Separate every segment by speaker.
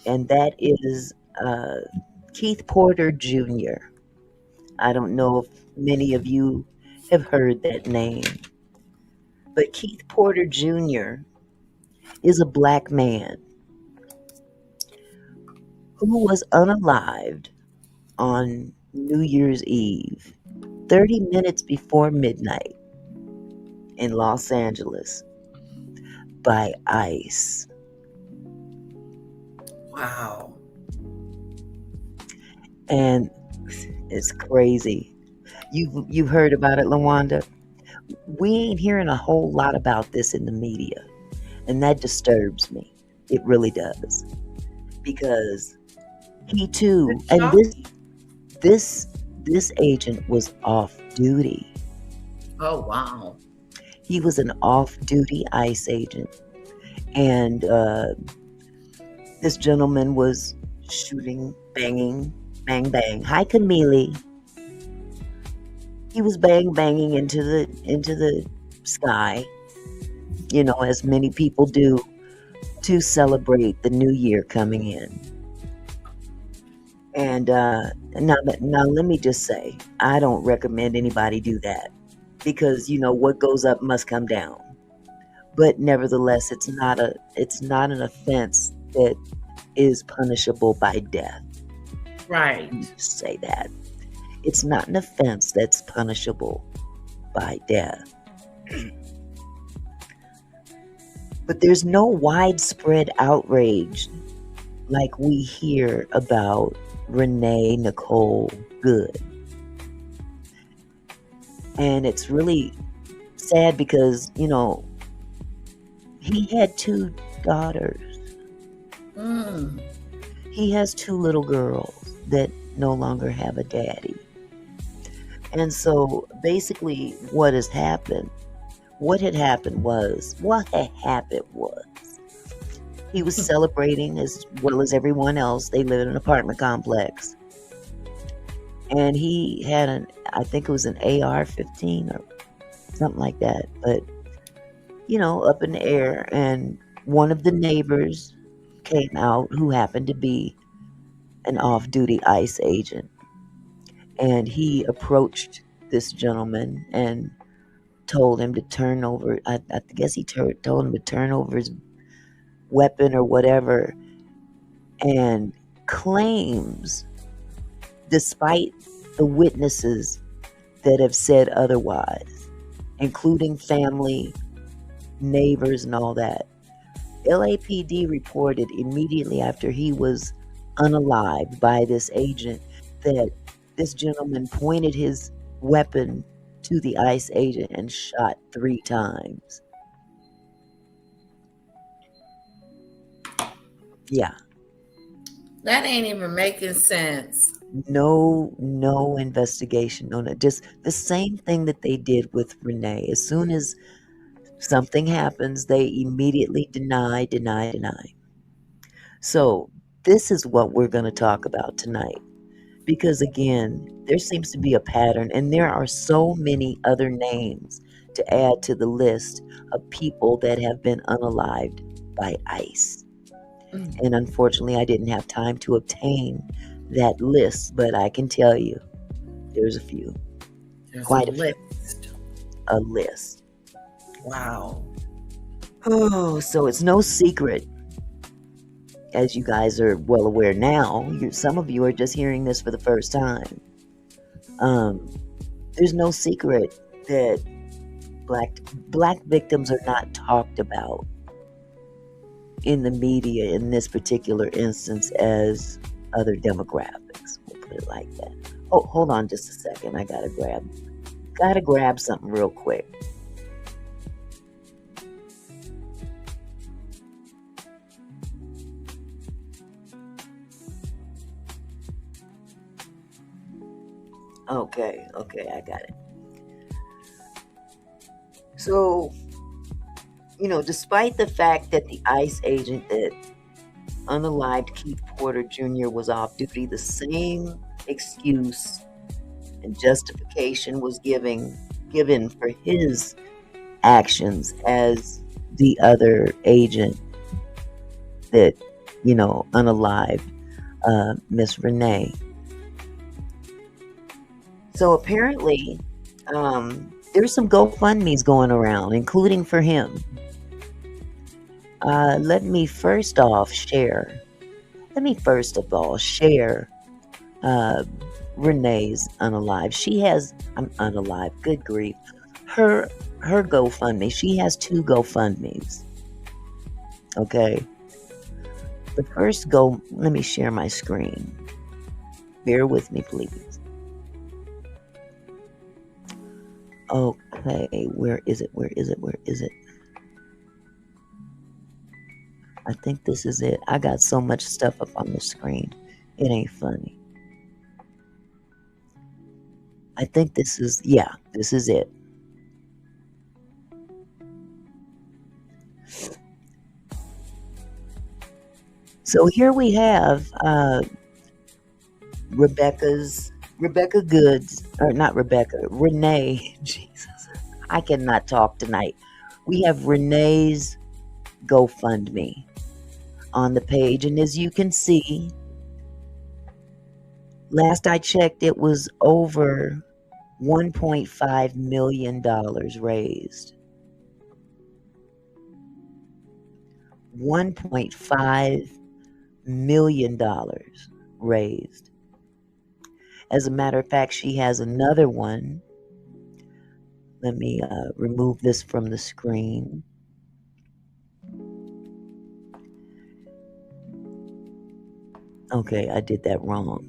Speaker 1: and that is Keith Porter Jr. I don't know if many of you have heard that name, but Keith Porter Jr. is a black man who was unalived on New Year's Eve, 30 minutes before midnight in Los Angeles by ICE.
Speaker 2: Wow.
Speaker 1: And it's crazy. You've heard about it, Lawanda? We ain't hearing a whole lot about this in the media, and that disturbs me. It really does, because he too,
Speaker 2: It's
Speaker 1: and
Speaker 2: shocking.
Speaker 1: this this agent was off duty.
Speaker 2: Oh, wow.
Speaker 1: He was an off-duty ICE agent, and this gentleman was shooting, banging, bang bang. Hi, Camille. He was banging into the sky, as many people do to celebrate the new year coming in. And now let me just say, I don't recommend anybody do that, because what goes up must come down. But nevertheless, it's not an offense that is punishable by death.
Speaker 2: Right.
Speaker 1: Let me just say that. It's not an offense that's punishable by death. But there's no widespread outrage like we hear about Renee Nicole Good. And it's really sad because, he had two daughters.
Speaker 2: Mm.
Speaker 1: He has two little girls that no longer have a daddy. And so basically what had happened was, he was celebrating as well as everyone else. They live in an apartment complex. And he had I think it was an AR-15 or something like that. But, up in the air. And one of the neighbors came out who happened to be an off-duty ICE agent. And he approached this gentleman and told him to turn over, I guess he told him to turn over his weapon or whatever, and claims, despite the witnesses that have said otherwise, including family, neighbors, and all that, LAPD reported immediately after he was unalived by this agent that this gentleman pointed his weapon to the ICE agent and shot 3 times. Yeah.
Speaker 2: That ain't even making sense.
Speaker 1: No investigation, no, just the same thing that they did with Renee. As soon as something happens, they immediately deny. So this is what we're going to talk about tonight, because again, there seems to be a pattern, and there are so many other names to add to the list of people that have been unalived by ICE. And unfortunately, I didn't have time to obtain that list, but I can tell you there's a few.
Speaker 2: There's
Speaker 1: Quite
Speaker 2: a
Speaker 1: a few.
Speaker 2: list.
Speaker 1: A list.
Speaker 2: Wow.
Speaker 1: Oh, so it's no secret, as you guys are well aware now. Some of you are just hearing this for the first time. There's no secret that black victims are not talked about in the media in this particular instance as other demographics. We'll put it like that. Oh, hold on just a second. I gotta grab something real quick. Okay, I got it. So, despite the fact that the ICE agent that unalived Keith Porter Jr. was off duty, the same excuse and justification was given for his actions as the other agent that unalived Miss Renee. So apparently, there's some GoFundMe's going around, including for him. Let me first of all share uh, Renee's unalive. She has, I'm unalive. Good grief, her GoFundMe. She has two GoFundMe's. Okay, the first go. Let me share my screen. Bear with me, please. Okay, where is it? Where is it? Where is it? I think this is it. I got so much stuff up on the screen. It ain't funny. I think this is it. So here we have Rebecca Goods, or not Rebecca, Renee. Jesus, I cannot talk tonight. We have Renee's GoFundMe on the page, and as you can see, last I checked, it was over $1.5 million raised. $1.5 million raised. As a matter of fact, she has another one. Let me remove this from the screen. Okay, I did that wrong.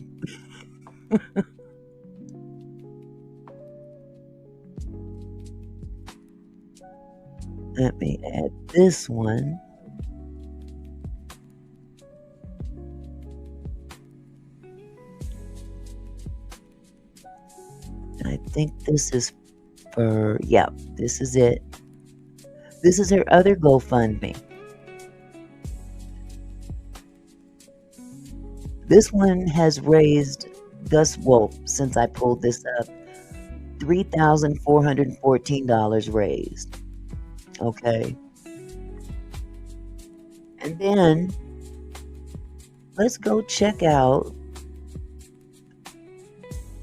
Speaker 1: Let me add this one. I think this is this is it. This is her other GoFundMe. This one has raised since I pulled this up, $3,414 raised. Okay. And then let's go check out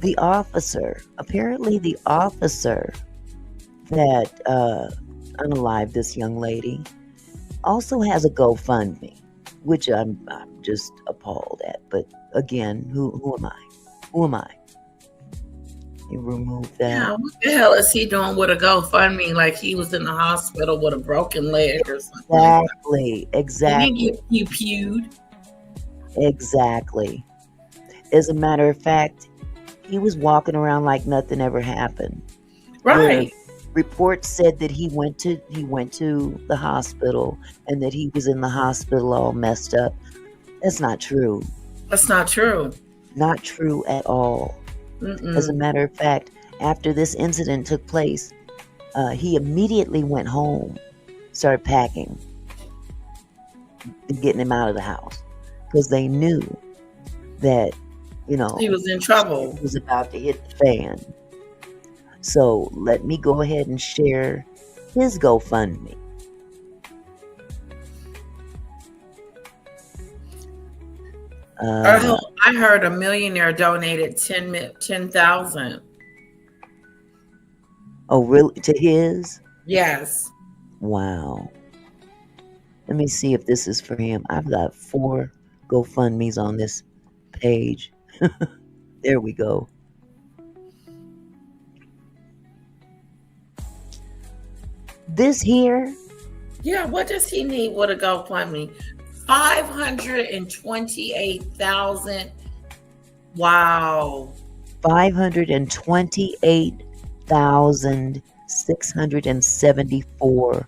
Speaker 1: the officer. Apparently the officer that unalived this young lady also has a GoFundMe, which I'm just appalled at. But again, who am I? Who am I? You remove that.
Speaker 2: Yeah, what the hell is he doing with a GoFundMe? Like he was in the hospital with a broken leg or something.
Speaker 1: Exactly.
Speaker 2: He didn't get pewed.
Speaker 1: Exactly. As a matter of fact, he was walking around like nothing ever happened.
Speaker 2: Right.
Speaker 1: Reports said that he went to the hospital and that he was in the hospital all messed up. That's not true.
Speaker 2: That's not true.
Speaker 1: Not true at all.
Speaker 2: Mm-mm.
Speaker 1: As a matter of fact, after this incident took place, he immediately went home, started packing, and getting him out of the house because they knew that,
Speaker 2: he was in trouble.
Speaker 1: He was about to hit the fan. So let me go ahead and share his GoFundMe.
Speaker 2: I heard a millionaire donated 10,000.
Speaker 1: Oh, really? To his?
Speaker 2: Yes.
Speaker 1: Wow. Let me see if this is for him. I've got 4 GoFundMe's on this page. There we go. This here?
Speaker 2: Yeah, what does he need with a GoFundMe? 528,000. Wow.
Speaker 1: $528,674.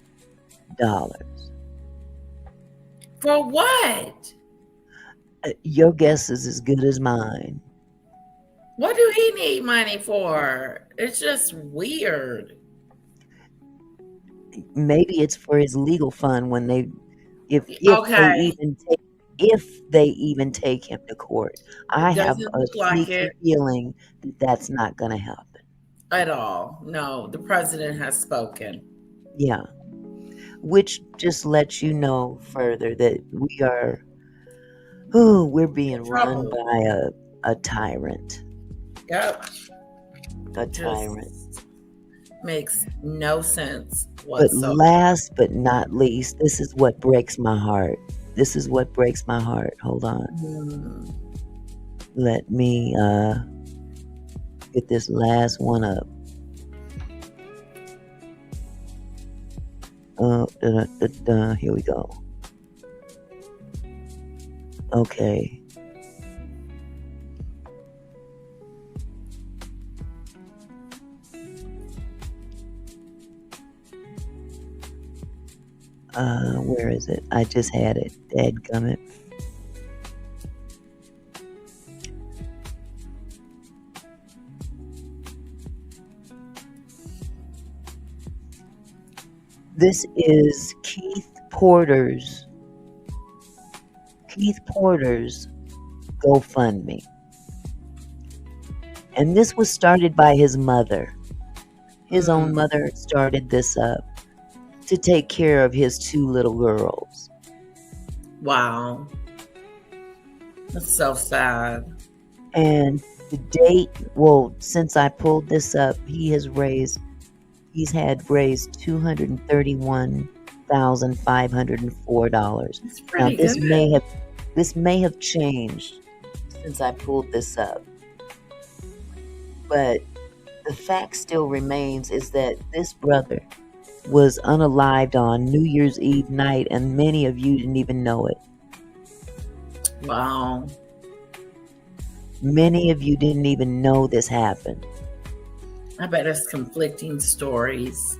Speaker 2: For what?
Speaker 1: Your guess is as good as mine.
Speaker 2: What do he need money for? It's just weird.
Speaker 1: Maybe it's for his legal fund when if they even take him to court. I have a sneaky feeling that that's not going to happen
Speaker 2: at all. No, the president has spoken.
Speaker 1: Yeah, which just lets you know further that we are Oh, we're being
Speaker 2: in
Speaker 1: run
Speaker 2: trouble.
Speaker 1: by a tyrant.
Speaker 2: Yep.
Speaker 1: A
Speaker 2: Just
Speaker 1: tyrant.
Speaker 2: makes no sense
Speaker 1: But
Speaker 2: whatsoever.
Speaker 1: last but not least, this is what breaks my heart. This is what breaks my heart. Hold on.
Speaker 2: Mm.
Speaker 1: Let me get this last one up. Here we go. Okay. Where is it? I just had it. Dadgummit. This is Keith Porter's GoFundMe. And this was started by his mother. His own mother started this up to take care of his 2 little girls.
Speaker 2: Wow. That's so sad.
Speaker 1: And the date, well, since I pulled this up, he's had raised $231,504.
Speaker 2: It's
Speaker 1: Now
Speaker 2: pretty good.
Speaker 1: this may have changed since I pulled this up. But the fact still remains is that this brother was unalived on New Year's Eve night, and many of you didn't even know it.
Speaker 2: Wow.
Speaker 1: Many of you didn't even know this happened.
Speaker 2: I bet it's conflicting stories.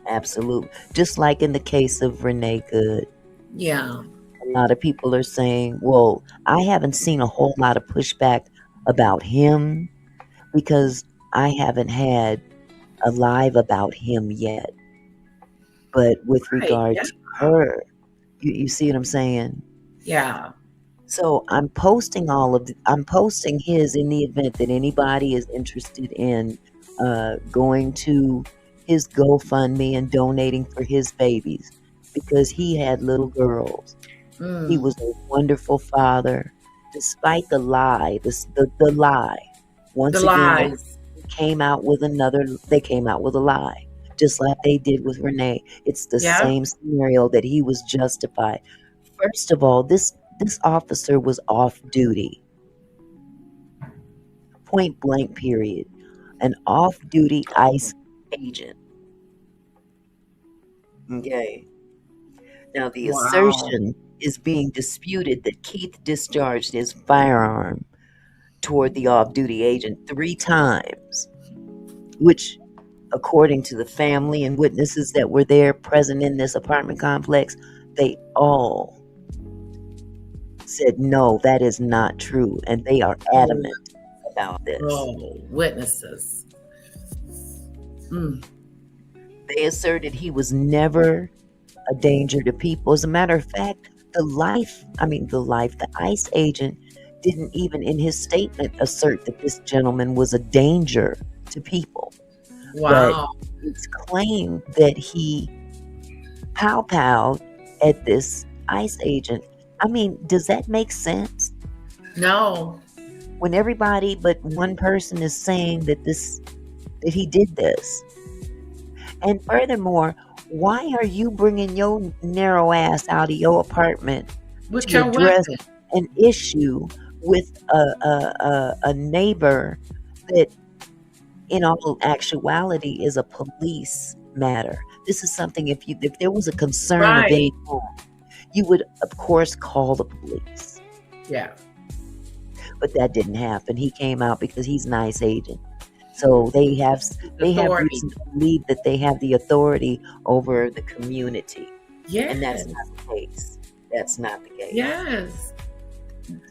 Speaker 1: Absolutely. Just like in the case of Renee Good.
Speaker 2: Yeah.
Speaker 1: A lot of people are saying, well, I haven't seen a whole lot of pushback about him because I haven't had a live about him yet. But with regard to her, you see what I'm saying?
Speaker 2: Yeah.
Speaker 1: So I'm posting his in the event that anybody is interested in going to his GoFundMe and donating for his babies, because he had little girls. He was a wonderful father, despite the lie, the lie. Once
Speaker 2: The
Speaker 1: again,
Speaker 2: lies.
Speaker 1: they came out with a lie, just like they did with Renee. It's the same scenario that he was justified. First of all, this officer was off duty. Point blank, period. An off-duty ICE agent. Okay. Now, the assertion is being disputed that Keith discharged his firearm toward the off-duty agent 3 times, which, according to the family and witnesses that were there present in this apartment complex, they all said, no, that is not true, and they are adamant about this.
Speaker 2: Oh, witnesses.
Speaker 1: They asserted he was never a danger to people. As a matter of fact, the ICE agent didn't even in his statement assert that this gentleman was a danger to people.
Speaker 2: Wow.
Speaker 1: But it's claimed that he pow-powed at this ICE agent. I mean, does that make sense?
Speaker 2: No.
Speaker 1: When everybody but one person is saying that he did this. And furthermore, why are you bringing your narrow ass out of your apartment to address an issue with a neighbor that, in all actuality, is a police matter? This is something, if there was a concern of any kind, you would, of course, call the police.
Speaker 2: Yeah.
Speaker 1: But that didn't happen. He came out because he's an ICE agent. So they have reason to believe that they have the authority over the community.
Speaker 2: Yes.
Speaker 1: And that's not the case. That's not the case.
Speaker 2: Yes.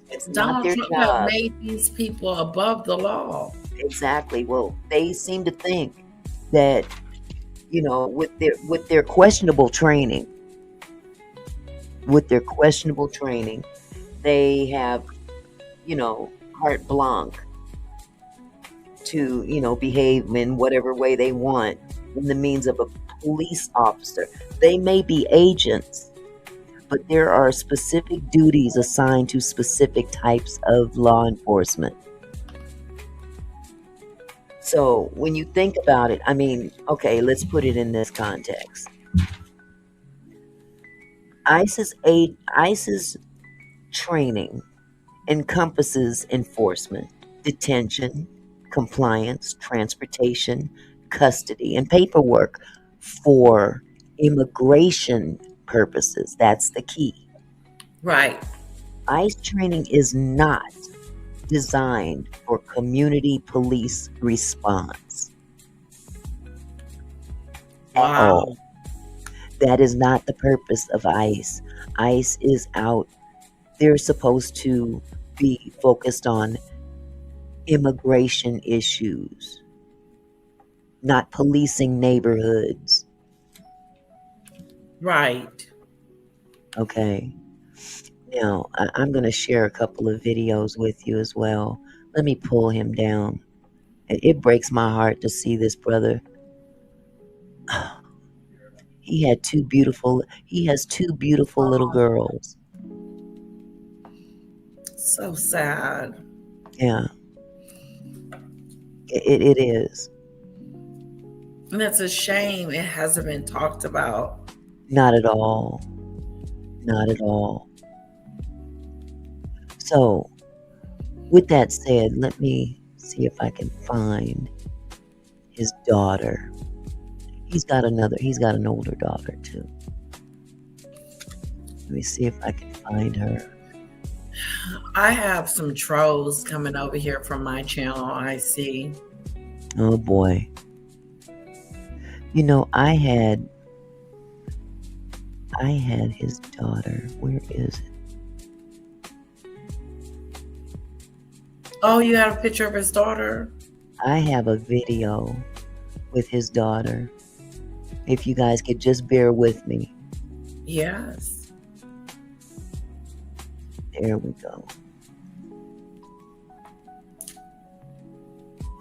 Speaker 1: It's not their job.
Speaker 2: Donald Trump made these people above the law.
Speaker 1: Exactly. Well, they seem to think that, with their questionable training, they have, carte blanche to, behave in whatever way they want in the means of a police officer. They may be agents, but there are specific duties assigned to specific types of law enforcement. So when you think about it, I mean, okay, let's put it in this context. ICE's training encompasses enforcement, detention, compliance, transportation, custody, and paperwork for immigration purposes. That's the key.
Speaker 2: Right.
Speaker 1: ICE training is not designed for community police response at
Speaker 2: Wow.
Speaker 1: all. That is not the purpose of ICE. ICE is out. They're supposed to be focused on immigration issues, not policing neighborhoods.
Speaker 2: Right.
Speaker 1: Okay. Now, I'm going to share a couple of videos with you as well. Let me pull him down. It breaks my heart to see this brother. He has two beautiful little girls.
Speaker 2: So sad.
Speaker 1: Yeah, it is.
Speaker 2: And it's a shame it hasn't been talked about.
Speaker 1: Not at all. Not at all. So, with that said, let me see if I can find his daughter. He's got an older daughter too. Let me see if I can find her.
Speaker 2: I have some trolls coming over here from my channel, I see.
Speaker 1: Oh boy. You know, I had his daughter. Where is it?
Speaker 2: Oh, you have a picture of his daughter?
Speaker 1: I have a video with his daughter. If you guys could just bear with me.
Speaker 2: Yes.
Speaker 1: There we go.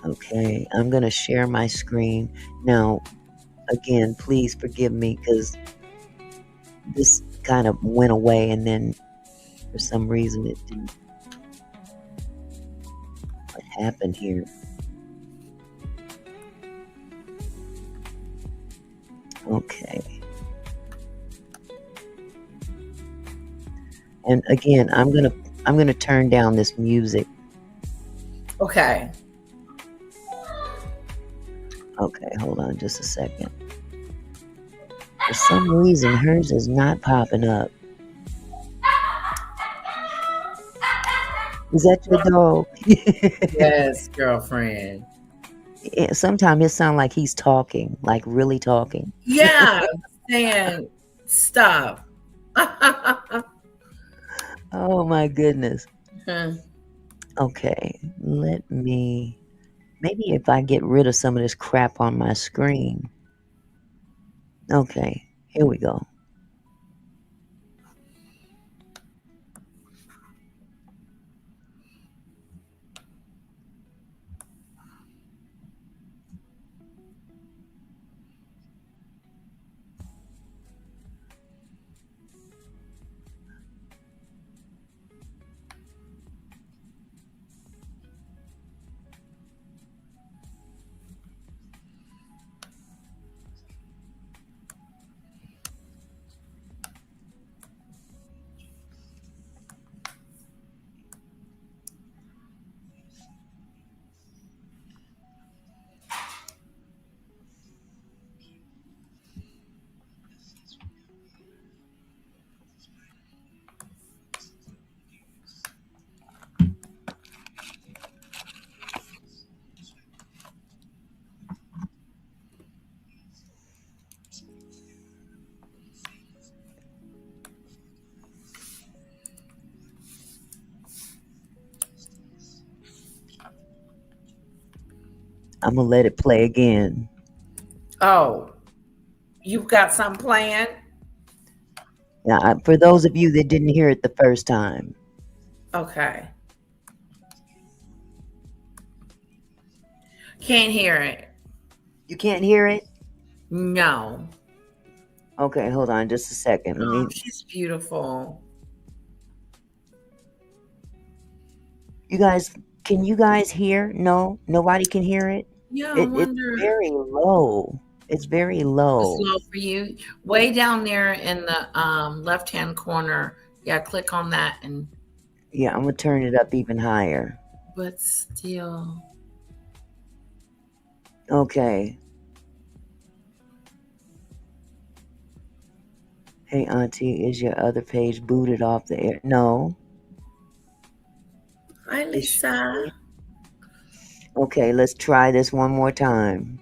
Speaker 1: Okay, I'm going to share my screen. Now, again, please forgive me because this kind of went away and then for some reason it didn't. What happened here? Okay. And again, I'm gonna turn down this music.
Speaker 2: Okay.
Speaker 1: Okay, hold on just a second. For some reason, hers is not popping up. Is that your dog?
Speaker 2: Yes, girlfriend.
Speaker 1: Sometimes it sounds like he's talking, like really talking.
Speaker 2: Yeah, saying stop.
Speaker 1: Oh my goodness.
Speaker 2: Hmm.
Speaker 1: Okay, maybe if I get rid of some of this crap on my screen. Okay, here we go. I'm gonna let it play again.
Speaker 2: Oh, you've got something planned?
Speaker 1: Now, for those of you that didn't hear it the first time,
Speaker 2: Okay. Can't hear it.
Speaker 1: you can't hear it?
Speaker 2: No.
Speaker 1: Okay, hold on just a second. Let
Speaker 2: Oh,
Speaker 1: me.
Speaker 2: she's beautiful.
Speaker 1: You guys, can you guys hear? No, nobody can hear it.
Speaker 2: Yeah, I
Speaker 1: It's
Speaker 2: wonder.
Speaker 1: very low. It's very
Speaker 2: It's
Speaker 1: low.
Speaker 2: low for you. Way down there in the left hand corner. Yeah, click on that and
Speaker 1: Yeah, I'm gonna turn it up even higher.
Speaker 2: but still.
Speaker 1: Okay. Hey, Auntie, is your other page booted off the air? No.
Speaker 2: Hi
Speaker 1: It should
Speaker 2: Lisa.
Speaker 1: be. Okay, let's try this one more time.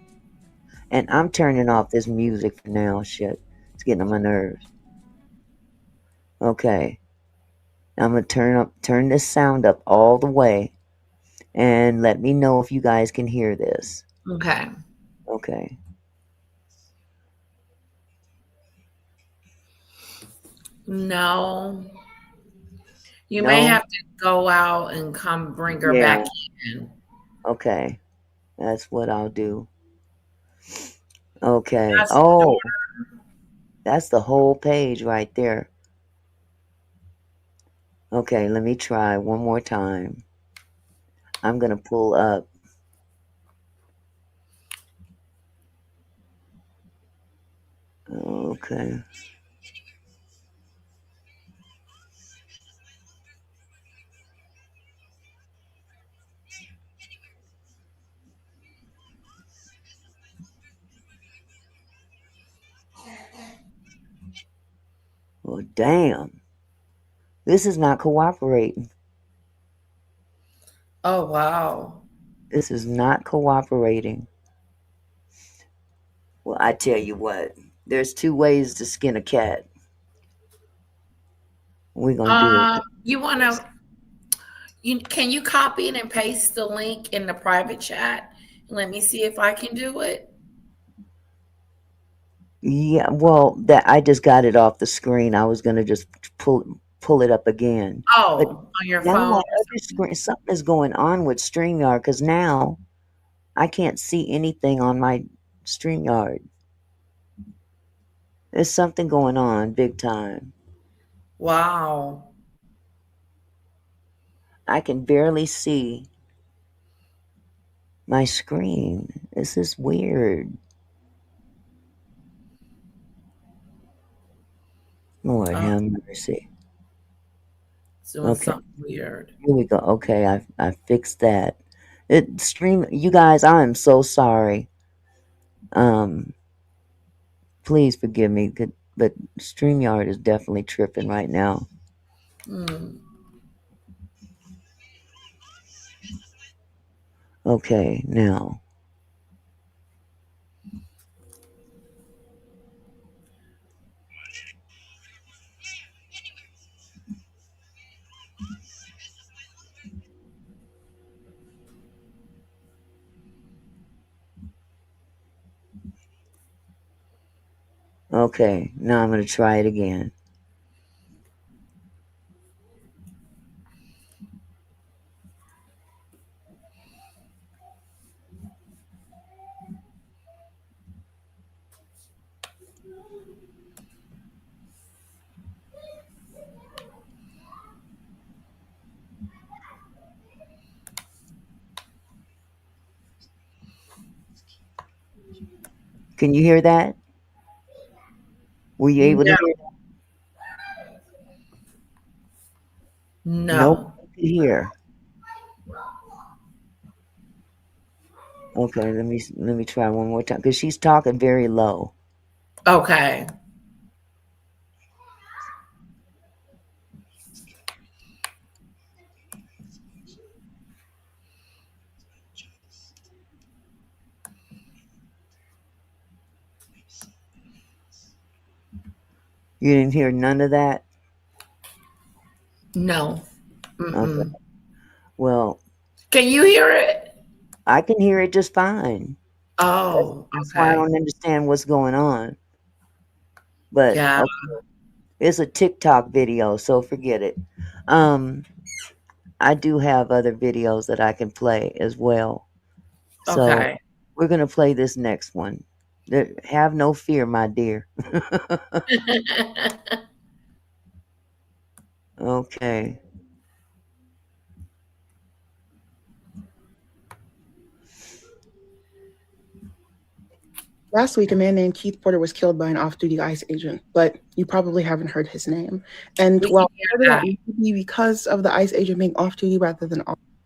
Speaker 1: And I'm turning off this music for now. Shit, it's getting on my nerves. Okay, I'm gonna turn this sound up all the way, and let me know if you guys can hear this.
Speaker 2: Okay.
Speaker 1: Okay.
Speaker 2: No. You may
Speaker 1: No.
Speaker 2: have to go out and come bring her back
Speaker 1: Yeah.
Speaker 2: in.
Speaker 1: Okay. That's what I'll do. Okay.
Speaker 2: That's the
Speaker 1: Oh,
Speaker 2: door.
Speaker 1: that's the whole page right there. Okay, let me try one more time. I'm gonna pull up. Okay. Well, damn. This is not cooperating.
Speaker 2: Oh wow.
Speaker 1: This is not cooperating. Well, I tell you what. There's two ways to skin a cat. We're gonna do it.
Speaker 2: You wanna you can you copy it and paste the link in the private chat? Let me see if I can do it.
Speaker 1: Yeah, well, that I just got it off the screen. I was gonna just pull it up again, but
Speaker 2: Oh, on your
Speaker 1: now
Speaker 2: phone
Speaker 1: my
Speaker 2: or
Speaker 1: other screen, something is going on with StreamYard because now I can't see anything on my StreamYard. There's something going on big time.
Speaker 2: wow.
Speaker 1: I can barely see my screen. This is weird. Lord
Speaker 2: Oh,
Speaker 1: have mercy.
Speaker 2: it's doing
Speaker 1: Okay,
Speaker 2: something weird.
Speaker 1: here we go. Okay, I fixed that. It stream. You guys, I am so sorry. Um, please forgive me, but StreamYard is definitely tripping right now.
Speaker 2: Hmm.
Speaker 1: Okay, now. Okay, now I'm going to try it again. Can you hear that? Were you able to
Speaker 2: No,
Speaker 1: hear that? Nope,
Speaker 2: no.
Speaker 1: I could hear. Okay, let me try one more time because she's talking very low.
Speaker 2: Okay.
Speaker 1: You didn't hear none of that?
Speaker 2: No.
Speaker 1: Okay.
Speaker 2: Mm-mm.
Speaker 1: Well,
Speaker 2: Can you hear it?
Speaker 1: I can hear it just fine. That's,
Speaker 2: Oh,
Speaker 1: that's why I
Speaker 2: okay.
Speaker 1: don't understand what's going on. But
Speaker 2: Yeah.
Speaker 1: okay, it's a TikTok video, so forget it. Um, I do have other videos that I can play as well. So
Speaker 2: Okay.
Speaker 1: we're gonna play this next one. Have no fear, my dear. Okay.
Speaker 3: Last week, a man named Keith Porter was killed by an off duty ICE agent, but you probably haven't heard his name. And
Speaker 2: We can
Speaker 3: while
Speaker 2: hear
Speaker 3: part of that
Speaker 2: that.
Speaker 3: may be because of the ICE agent being off duty rather than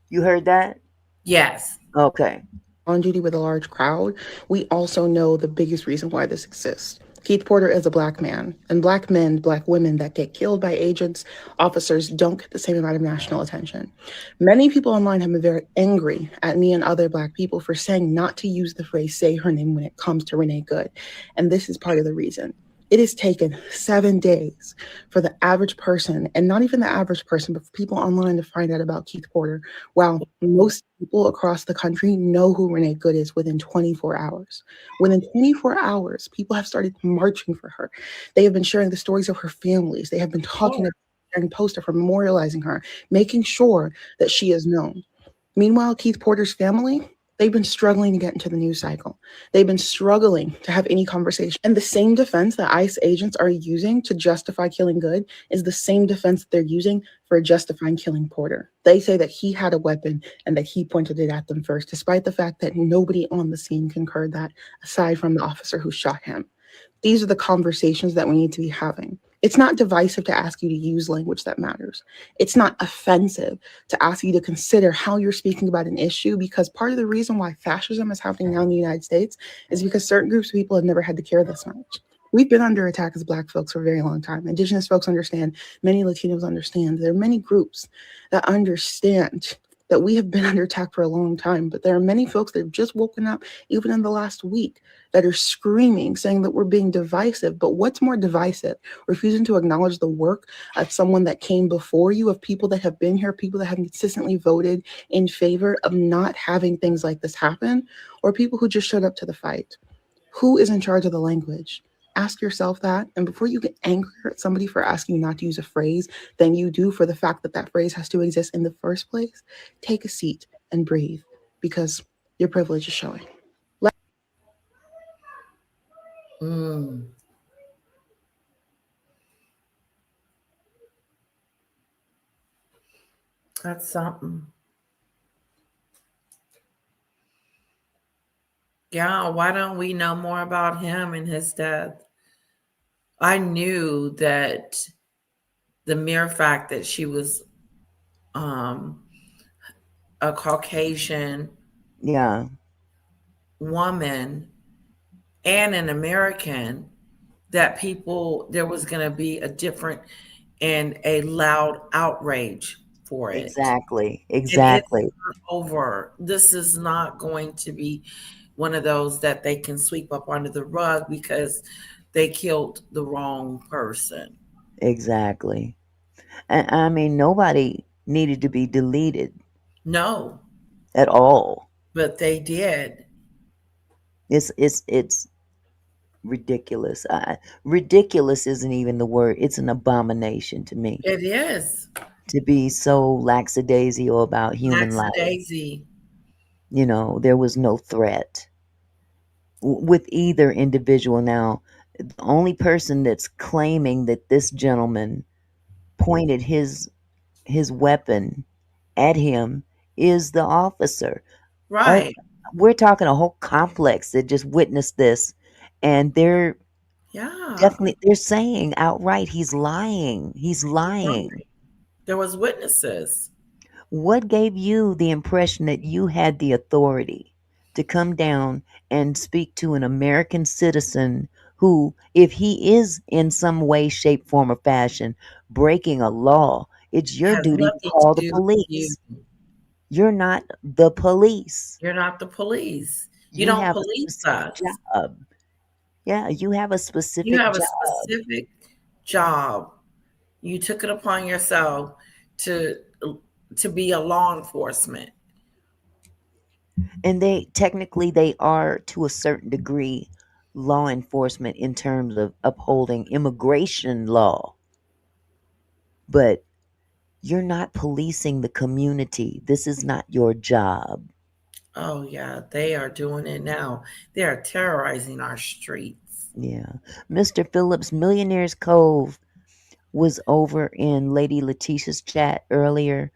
Speaker 1: You heard that?
Speaker 2: Yes.
Speaker 1: Okay.
Speaker 3: on duty with a large crowd, we also know the biggest reason why this exists. Keith Porter is a black man, and black men, black women that get killed by agents, officers don't get the same amount of national attention. Many people online have been very angry at me and other black people for saying not to use the phrase say her name when it comes to Renee Good. And this is part of the reason. It has taken 7 days for the average person, and not even the average person, but for people online to find out about Keith Porter. While most people across the country know who Renee Good is within 24 hours. Within 24 hours, people have started marching for her. They have been sharing the stories of her families. They have been talking
Speaker 2: Sure.
Speaker 3: about sharing posters for memorializing her, making sure that she is known. Meanwhile, Keith Porter's family, they've been struggling to get into the news cycle. They've been struggling to have any conversation. And the same defense that ICE agents are using to justify killing Good is the same defense that they're using for justifying killing Porter. They say that he had a weapon and that he pointed it at them first, despite the fact that nobody on the scene concurred that, aside from the officer who shot him. These are the conversations that we need to be having. It's not divisive to ask you to use language that matters. It's not offensive to ask you to consider how you're speaking about an issue, because part of the reason why fascism is happening now in the United States is because certain groups of people have never had to care this much. We've been under attack as Black folks for a very long time. Indigenous folks understand, many Latinos understand. There are many groups that understand that we have been under attack for a long time, but there are many folks that have just woken up, even in the last week, that are screaming, saying that we're being divisive. But what's more divisive? Refusing to acknowledge the work of someone that came before you, of people that have been here, people that have consistently voted in favor of not having things like this happen, or people who just showed up to the fight. Who is in charge of the language? Ask yourself that. And before you get angry at somebody for asking you not to use a phrase than you do for the fact that that phrase has to exist in the first place, take a seat and breathe, because your privilege is showing.
Speaker 2: Mm, that's something. Yeah, why don't we know more about him and his death? I knew that the mere fact that she was um, a Caucasian
Speaker 1: Yeah,
Speaker 2: woman and an American, that people, there was going to be a different and a loud outrage for it.
Speaker 1: exactly.
Speaker 2: And it's
Speaker 1: Exactly.
Speaker 2: not over. This is not going to be one of those that they can sweep up under the rug because they killed the wrong person.
Speaker 1: Exactly. And I mean, nobody needed to be deleted
Speaker 2: No,
Speaker 1: at all.
Speaker 2: but they did.
Speaker 1: It's ridiculous. Ridiculous isn't even the word. It's an abomination to me
Speaker 2: It is.
Speaker 1: to be so lackadaisical about human life.
Speaker 2: Lackadaisy.
Speaker 1: There was no threat with either individual. Now, the only person that's claiming that this gentleman pointed his weapon at him is the officer. Oh,
Speaker 2: Right.
Speaker 1: we're talking a whole complex that just witnessed this, and
Speaker 2: Yeah.
Speaker 1: they're saying outright he's lying. He's lying.
Speaker 2: Right. There was witnesses.
Speaker 1: What gave you the impression that you had the authority to come down and speak to an American citizen who, if he is in some way, shape, form, or fashion breaking a law, it's your
Speaker 2: Has
Speaker 1: duty to
Speaker 2: nothing to
Speaker 1: call the
Speaker 2: do with you.
Speaker 1: police? You're not the police.
Speaker 2: You're not the police. You
Speaker 1: You
Speaker 2: don't
Speaker 1: have a
Speaker 2: police
Speaker 1: specific
Speaker 2: us.
Speaker 1: job. Yeah, you have a
Speaker 2: You
Speaker 1: specific
Speaker 2: have a
Speaker 1: job.
Speaker 2: specific job. You took it upon yourself to to be a law enforcement.
Speaker 1: And they are to a certain degree law enforcement in terms of upholding immigration law, but you're not policing the community. This is not your job.
Speaker 2: Oh yeah, they are doing it now. They are terrorizing our streets.
Speaker 1: Yeah. Mr. Phillips, Millionaire's Cove was over in Lady Letitia's chat earlier.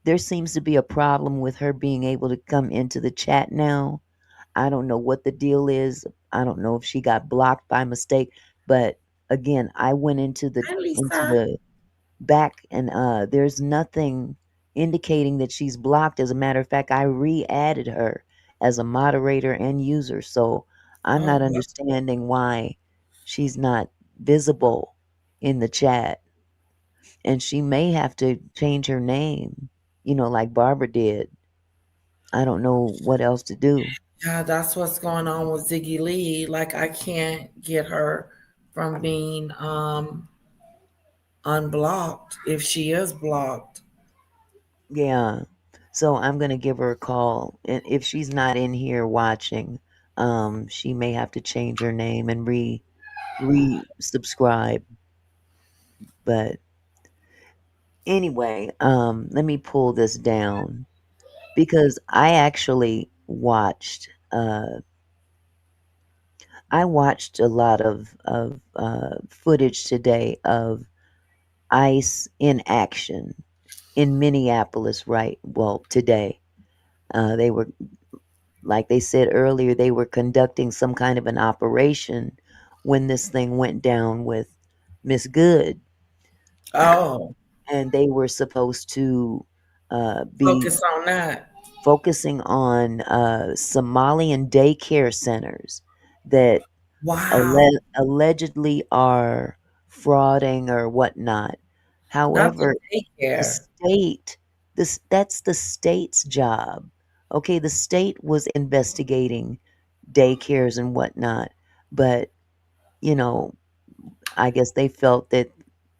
Speaker 1: There seems to be a problem with her being able to come into the chat now. I don't know what the deal is. I don't know if she got blocked by mistake, but again, I went
Speaker 2: Hi,
Speaker 1: into
Speaker 2: Lisa.
Speaker 1: the back and there's nothing indicating that she's blocked. As a matter of fact, I re-added her as a moderator and user, so I'm
Speaker 2: Oh,
Speaker 1: not understanding why she's not visible in the chat. And she may have to change her name, like Barbara did. I don't know what else to do.
Speaker 2: yeah, that's what's going on with Ziggy Lee. Like I can't get her from being unblocked if she is blocked.
Speaker 1: Yeah. So I'm gonna give her a call. And if she's not in here watching, she may have to change her name and re-subscribe. But anyway, let me pull this down because I watched a lot of footage today of ICE in action in Minneapolis, right? Well, today. They were, like they said earlier, they were conducting some kind of an operation when this thing went down with Miss Good,
Speaker 2: Oh,
Speaker 1: and they were supposed to be
Speaker 2: focus on that.
Speaker 1: focusing on Somalian daycare centers that
Speaker 2: Wow.
Speaker 1: allegedly are frauding or whatnot.
Speaker 2: Not the
Speaker 1: However, the
Speaker 2: daycare.
Speaker 1: state, that's the state's job. Okay, the state was investigating daycares and whatnot, but you know, I guess they felt that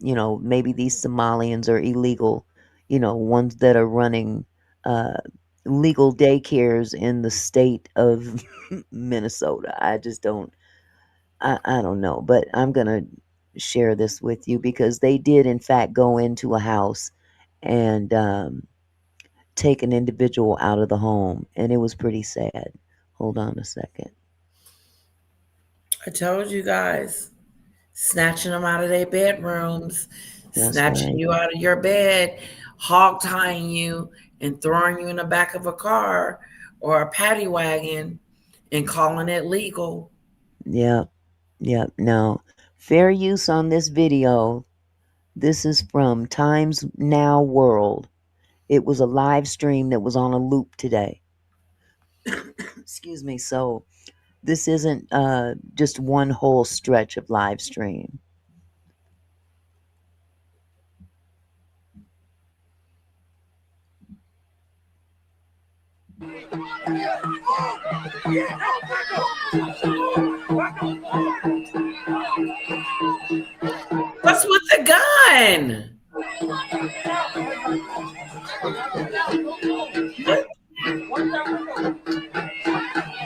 Speaker 1: maybe these Somalians are illegal, ones that are running uh, legal daycares in the state of Minnesota. I just don't. I don't know, but I'm gonna share this with you because they did in fact go into a house and take an individual out of the home, and it was pretty sad. Hold on a second.
Speaker 2: I told you guys, snatching them out of their bedrooms,
Speaker 1: That's
Speaker 2: snatching
Speaker 1: right.
Speaker 2: you out of your bed, hog tying you, and throwing you in the back of a car or a paddy wagon and calling it legal.
Speaker 1: Yep, yep. Now, fair use on this video. This is from Times Now World. It was a live stream that was on a loop today. Excuse me. So this isn't just one whole stretch of live stream.
Speaker 2: What's with the gun?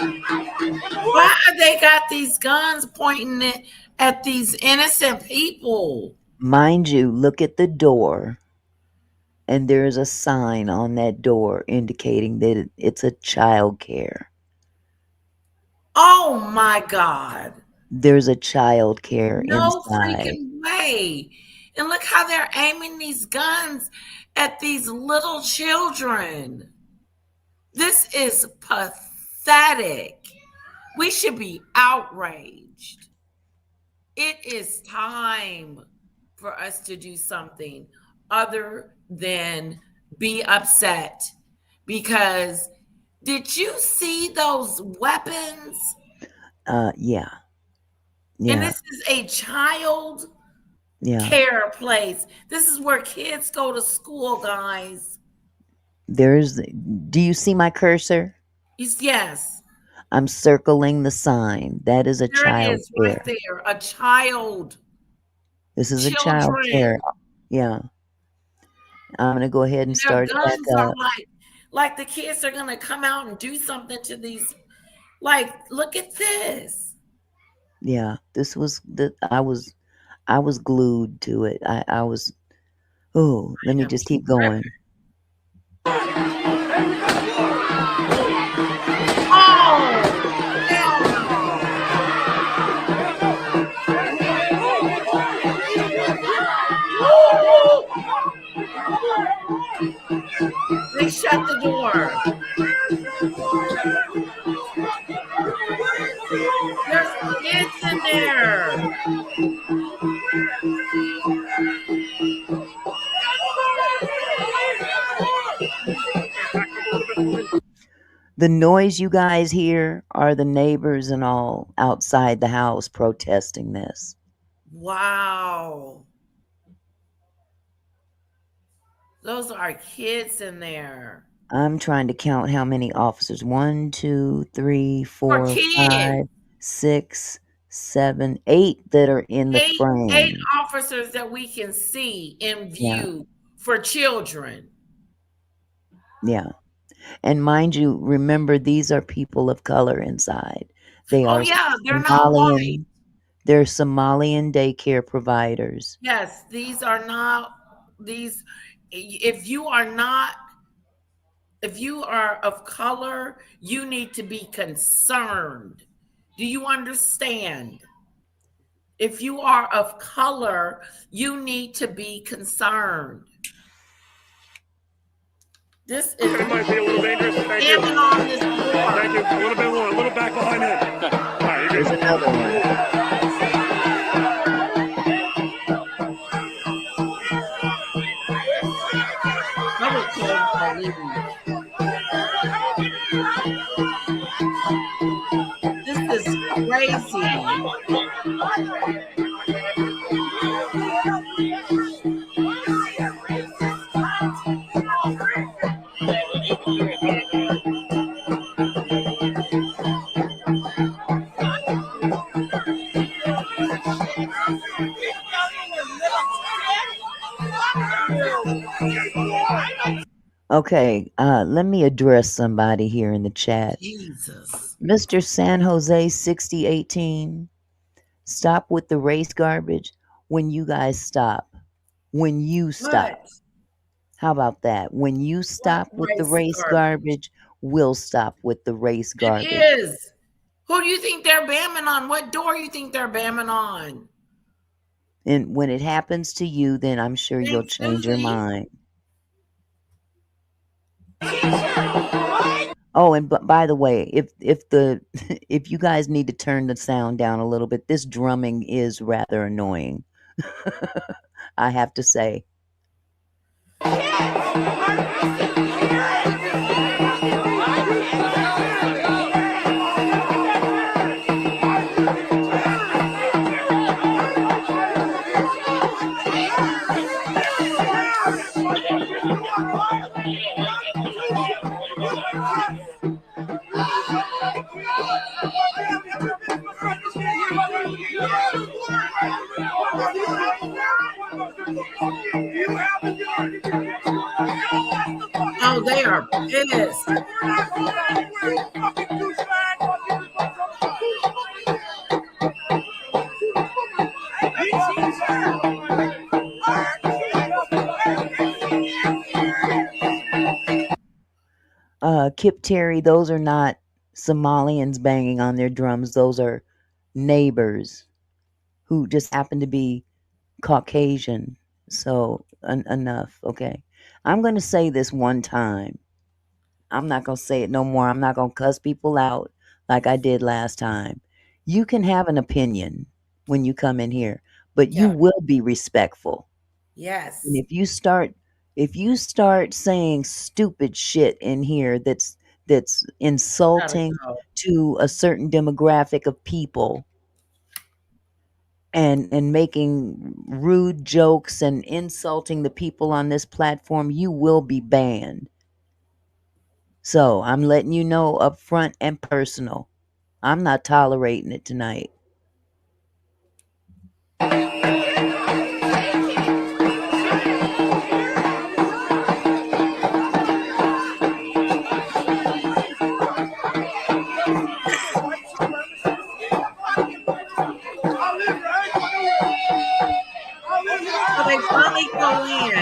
Speaker 2: Why they got these guns pointing it at these innocent people?
Speaker 1: Mind you, look at the door, and there's a sign on that door indicating that it's a child care.
Speaker 2: Oh my God.
Speaker 1: There's a child care
Speaker 2: No
Speaker 1: inside.
Speaker 2: freaking way. And look how they're aiming these guns at these little children. This is pathetic. We should be outraged. It is time for us to do something other than be upset because did you see those weapons?
Speaker 1: Yeah,
Speaker 2: And
Speaker 1: yeah,
Speaker 2: this is a child
Speaker 1: yeah.
Speaker 2: care place. This is where kids go to school, guys.
Speaker 1: Do you see my cursor?
Speaker 2: Yes,
Speaker 1: I'm circling the sign. That is a
Speaker 2: there it
Speaker 1: child
Speaker 2: is right
Speaker 1: care.
Speaker 2: there. A child,
Speaker 1: This is a child care.
Speaker 2: children.
Speaker 1: Yeah. I'm gonna go ahead and
Speaker 2: And their
Speaker 1: start it back
Speaker 2: guns are
Speaker 1: up.
Speaker 2: like the kids are gonna come out and do something to these. Like, look at this.
Speaker 1: Yeah. This was the I was glued to it. I was oh, let
Speaker 2: I
Speaker 1: me
Speaker 2: am
Speaker 1: just keep going.
Speaker 2: They shut the door. There's kids in there.
Speaker 1: The noise you guys hear are the neighbors and all outside the house protesting this.
Speaker 2: Wow. Those are kids in there.
Speaker 1: I'm trying to count how many officers. 1, 2, 3,
Speaker 2: For
Speaker 1: 4,
Speaker 2: kids.
Speaker 1: 5, 6, 7, 8 that are in the
Speaker 2: Eight
Speaker 1: frame.
Speaker 2: officers that we can see in
Speaker 1: Yeah.
Speaker 2: view for children.
Speaker 1: Yeah. And mind you, remember these are people of color inside. They
Speaker 2: Oh
Speaker 1: are
Speaker 2: yeah, they're not white.
Speaker 1: Somalian. They're Somalian daycare providers.
Speaker 2: Yes, these are not these. If you are not, if you are of color, you need to be concerned. Do you understand? If you are of color, you need to be concerned. This is
Speaker 4: It might be a little dangerous. Thank you.
Speaker 2: jamming on this door.
Speaker 4: Thank you. A little bit more, a little back behind him. All right,
Speaker 1: There's another one.
Speaker 2: I would call the police. This is crazy.
Speaker 1: Okay, let me address somebody here in the chat.
Speaker 2: Jesus.
Speaker 1: Mr. San Jose 6018, stop with the race garbage when you guys stop. When you stop.
Speaker 2: What?
Speaker 1: How about that? When you stop with the
Speaker 2: race
Speaker 1: race garbage, we'll stop with the race garbage.
Speaker 2: It is. Who do you think they're bamming on? What door do you think they're bamming on?
Speaker 1: And when it happens to you, then I'm sure you'll change your mind. Oh, and by the way, if if you guys need to turn the sound down a little bit, this drumming is rather annoying. I have to say.
Speaker 2: Oh, they are pissed.
Speaker 1: Kip Terry, those are not Somalians banging on their drums. Those are neighbors who just happen to be Caucasian. So enough, okay? I'm going to say this one time. I'm not going to say it no more. I'm not going to cuss people out like I did last time. You can have an opinion when you come in here, but you will be respectful.
Speaker 2: Yes.
Speaker 1: And if you start saying stupid shit in here that's insulting to a certain demographic of people and making rude jokes and insulting the people on this platform, you will be banned. So I'm letting you know up front and personal. I'm not tolerating it tonight.
Speaker 2: So they finally go in.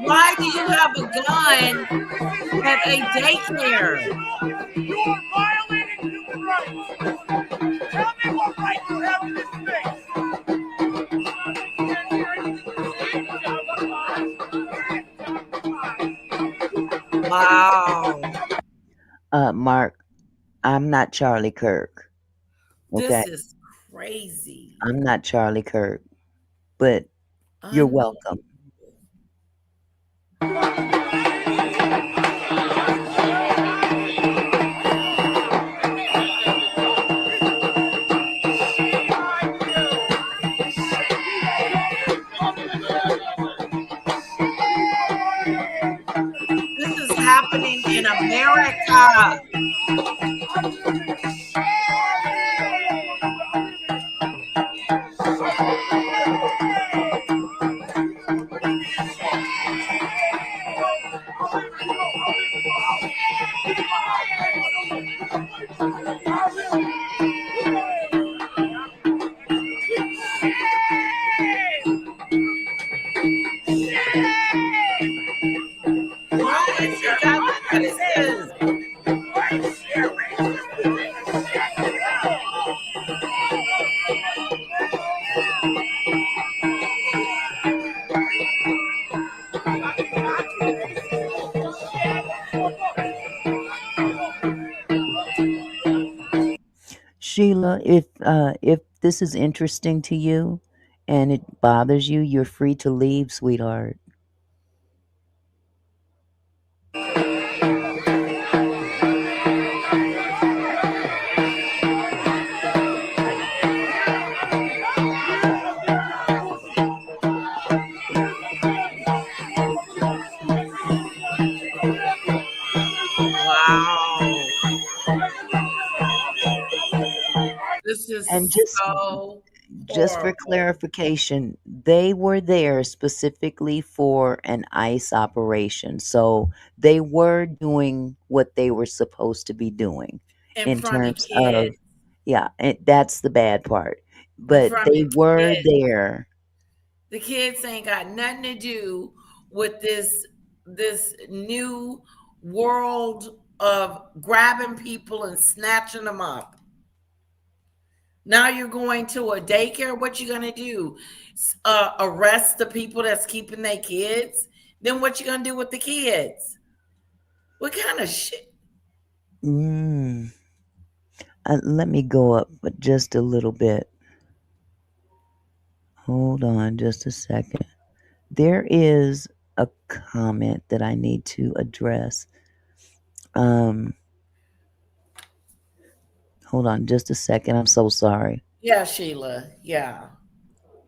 Speaker 2: Why do you have a gun at a daycare?
Speaker 4: You are violating human rights. Tell me what right
Speaker 2: Wow.
Speaker 1: Mark, I'm not Charlie Kirk. Okay,
Speaker 2: This is crazy.
Speaker 1: I'm not Charlie Kirk, but you're welcome.
Speaker 2: Unbelievable. This is happening in America. What you got? What is this?
Speaker 1: Sheila, if this is interesting to you and it bothers you, you're free to leave, sweetheart.
Speaker 2: Wow. This
Speaker 1: And
Speaker 2: is so
Speaker 1: just for
Speaker 2: horrible.
Speaker 1: clarification, they were there specifically for an ICE operation. So they were doing what they were supposed to be doing
Speaker 2: In
Speaker 1: in
Speaker 2: front of
Speaker 1: terms of,
Speaker 2: kids.
Speaker 1: yeah, that's the bad part.
Speaker 2: In
Speaker 1: But
Speaker 2: front
Speaker 1: they
Speaker 2: of
Speaker 1: were
Speaker 2: kids.
Speaker 1: there.
Speaker 2: The kids ain't got nothing to do with this new world of grabbing people and snatching them up. Now you're going to a daycare. What you gonna do? Arrest the people that's keeping their kids? Then what you gonna do with the kids? What kind of shit?
Speaker 1: Mm, let me go up just a little bit. Hold on just a second. There is a comment that I need to address. Um, Hold on just a second. I'm so sorry.
Speaker 2: Yeah, Sheila. Yeah.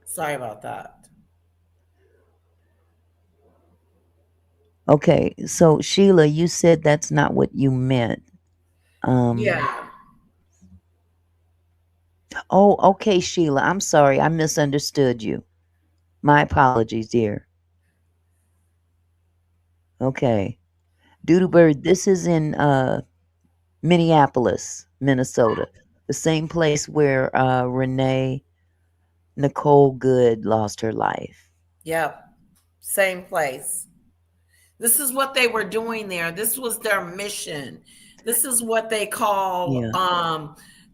Speaker 2: Sorry about that.
Speaker 1: Okay, so Sheila, you said that's not what you meant. Um,
Speaker 2: Yeah.
Speaker 1: oh, okay, Sheila, I'm sorry. I misunderstood you. My apologies, dear. Okay. Doodle Bird, this is in Minneapolis, Minnesota. The same place where Renee Nicole Good lost her life.
Speaker 2: Yep. Same place. This is what they were doing there. This was their mission. This is what they call
Speaker 1: Yeah.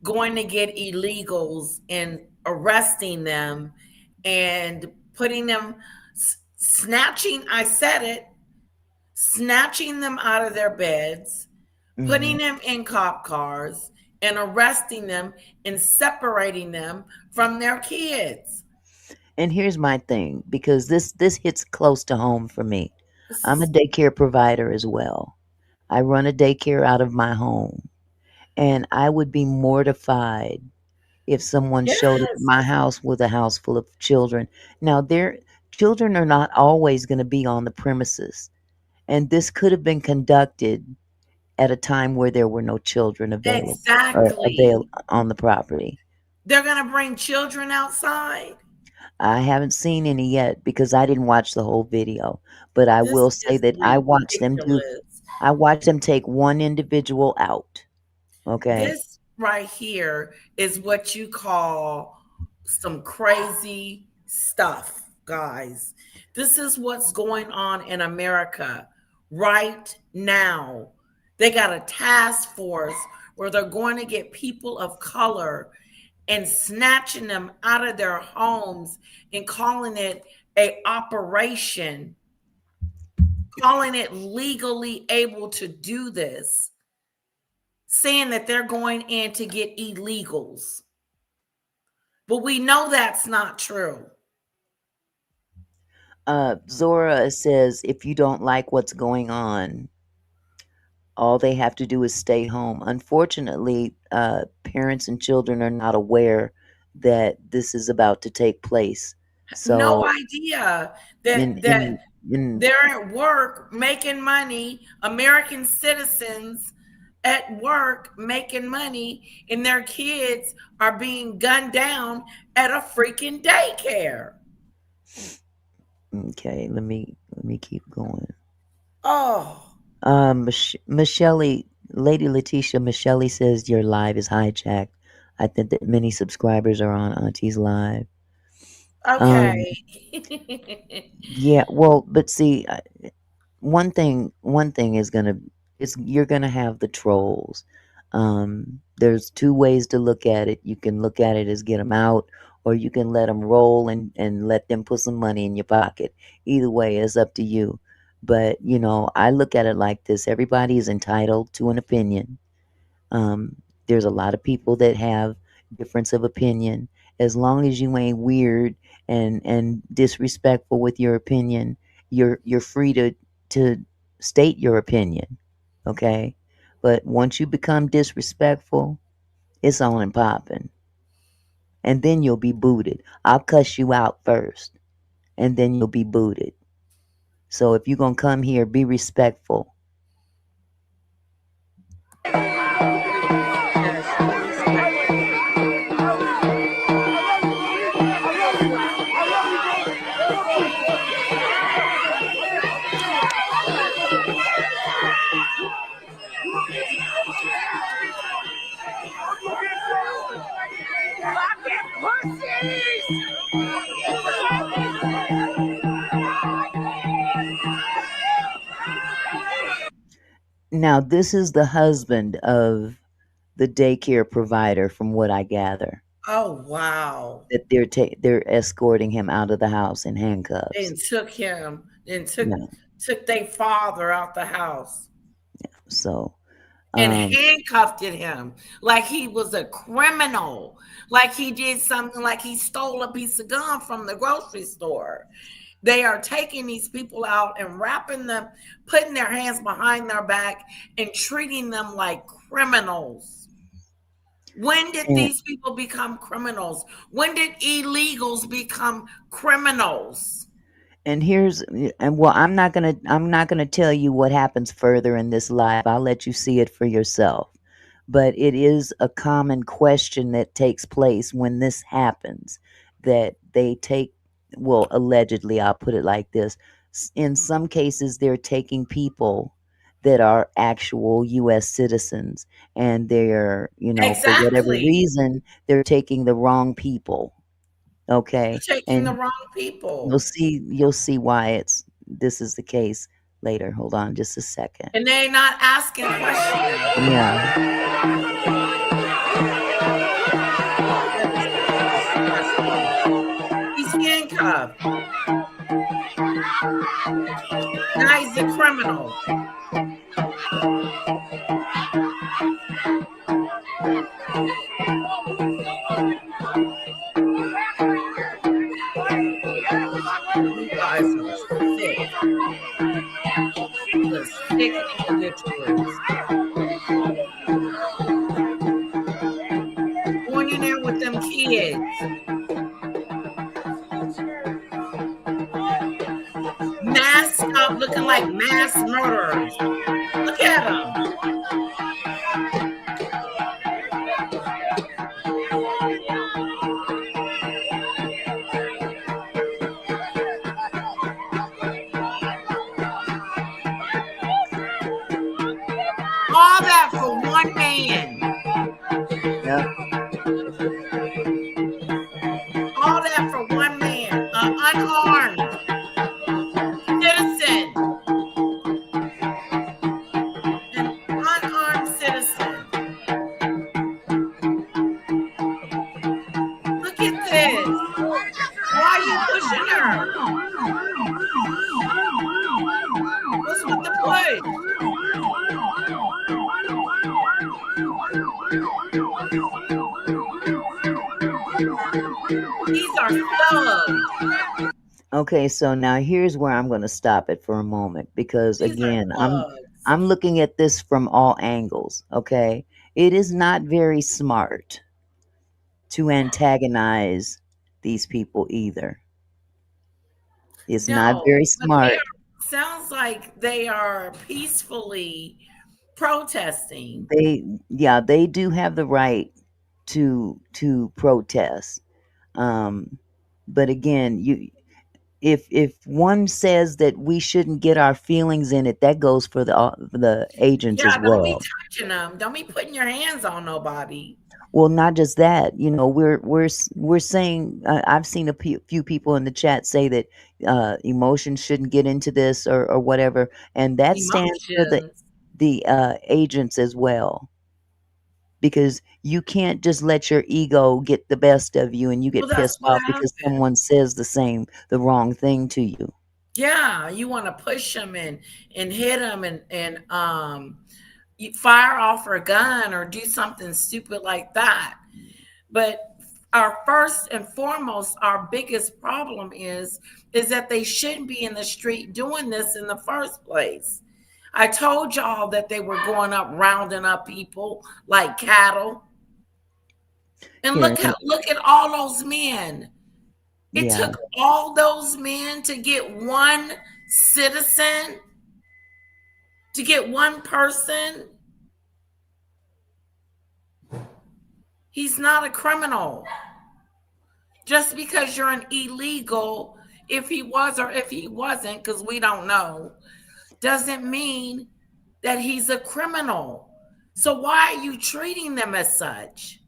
Speaker 2: going to get illegals and arresting them and putting them, snatching, I said it, snatching them out of their beds,
Speaker 1: Hmm.
Speaker 2: putting them in cop cars, and arresting them and separating them from their kids.
Speaker 1: And here's my thing, because this hits close to home for me.
Speaker 2: This
Speaker 1: I'm a
Speaker 2: is,
Speaker 1: daycare provider as well. I run a daycare out of my home, and I would be mortified if someone showed up at
Speaker 2: yes,
Speaker 1: my house with a house full of children. Now, their children are not always going to be on the premises, and this could have been conducted at a time where there were no children available or
Speaker 2: exactly.
Speaker 1: on the property.
Speaker 2: They're going to bring children outside.
Speaker 1: I haven't seen any yet because I didn't watch the whole video, but I
Speaker 2: This
Speaker 1: will say
Speaker 2: is
Speaker 1: that
Speaker 2: ridiculous.
Speaker 1: I watched them take one individual out. Okay.
Speaker 2: This right here is what you call some crazy stuff, guys. This is what's going on in America right now. They got a task force where they're going to get people of color and snatching them out of their homes and calling it a operation, calling it legally able to do this, saying that they're going in to get illegals. But we know that's not true.
Speaker 1: Zora says, if you don't like what's going on, all they have to do is stay home. Unfortunately, parents and children are not aware that this is about to take place.
Speaker 2: No
Speaker 1: So,
Speaker 2: idea
Speaker 1: in
Speaker 2: that
Speaker 1: in
Speaker 2: they're at work making money, American citizens at work making money, and their kids are being gunned down at a freaking daycare.
Speaker 1: okay, let me keep going.
Speaker 2: Oh,
Speaker 1: Michelle, Lady Letitia, Michelle says your live is hijacked. I think that many subscribers are on Auntie's live. Um,
Speaker 2: okay.
Speaker 1: yeah, well, but see, one thing is gonna is you're gonna have the trolls. There's two ways to look at it. You can look at it as get them out, or you can let them roll and let them put some money in your pocket. Either way, it's up to you. But I look at it like this: everybody is entitled to an opinion. Um, there's a lot of people that have difference of opinion. As long as you ain't weird and disrespectful with your opinion, you're free to state your opinion. Okay, but once you become disrespectful, it's on and popping, and then you'll be booted. I'll cuss you out first, and then you'll be booted. So if you're gonna come here, be respectful.
Speaker 2: Yes, be respectful.
Speaker 1: Now, this is the husband of the daycare provider, from what I gather,
Speaker 2: Oh, wow.
Speaker 1: that they're escorting him out of the house in handcuffs.
Speaker 2: And took him and
Speaker 1: Yeah.
Speaker 2: took their father out the house
Speaker 1: So,
Speaker 2: and
Speaker 1: um,
Speaker 2: handcuffed him like he was a criminal, like he did something, like he stole a piece of gum from the grocery store. They are taking these people out and wrapping them, putting their hands behind their back and treating them like criminals. When did
Speaker 1: and
Speaker 2: these people become criminals? When did illegals become criminals?
Speaker 1: and here's and well, I'm not gonna tell you what happens further in this live. I'll let you see it for yourself. But it is a common question that takes place when this happens, that they take, well, allegedly, I'll put it like this. In some cases, they're taking people that are actual US citizens, and they're, for whatever
Speaker 2: Exactly.
Speaker 1: reason, they're taking the wrong people. Okay.
Speaker 2: You're taking the
Speaker 1: And
Speaker 2: wrong
Speaker 1: you'll
Speaker 2: people.
Speaker 1: see you'll see why this is the case later. Hold on just a second.
Speaker 2: And they're not asking questions.
Speaker 1: Yeah.
Speaker 2: That is disgusting. He's handcuffed. Now he's a criminal. You guys are sick. The sick individuals. Going in there with them kids. Masked up, looking like mass murderers. Look at them. All that for one man.
Speaker 1: Yep.
Speaker 2: All that for one man. An unarmed citizen. An unarmed citizen. this? Why are you pushing her? What's with the push? These are thugs.
Speaker 1: Okay, so now here's where I'm going to stop it for a moment because
Speaker 2: These are
Speaker 1: again,
Speaker 2: thugs.
Speaker 1: I'm looking at this from all angles, okay? It is not very smart to antagonize these people either. It's not
Speaker 2: No,
Speaker 1: very
Speaker 2: but they
Speaker 1: smart.
Speaker 2: are, sounds like they are peacefully protesting.
Speaker 1: They do have the right to protest. Um but again, if one says that we shouldn't get our feelings in it, that goes for the agents
Speaker 2: Yeah,
Speaker 1: as
Speaker 2: don't be
Speaker 1: well.
Speaker 2: touching them. Don't be putting your hands on nobody.
Speaker 1: Well, not just that, we're saying I've seen a few people in the chat say that emotions shouldn't get into this or whatever, and that stands for
Speaker 2: Emotions.
Speaker 1: the agents as well, because you can't just let your ego get the best of you and you
Speaker 2: Well,
Speaker 1: get
Speaker 2: that's
Speaker 1: pissed
Speaker 2: what
Speaker 1: off because
Speaker 2: happened.
Speaker 1: someone says the wrong thing to you.
Speaker 2: Yeah, you want to push them and hit them and you fire off a gun or do something stupid like that. But our first and foremost, our biggest problem is that they shouldn't be in the street doing this in the first place. I told y'all that they were going up rounding up people like cattle. And
Speaker 1: Here,
Speaker 2: look at all those men. It
Speaker 1: yeah.
Speaker 2: took all those men to get one citizen, to get one person. He's not a criminal. Just because you're an illegal, if he was or if he wasn't, because we don't know, doesn't mean that he's a criminal. So why are you treating them as such?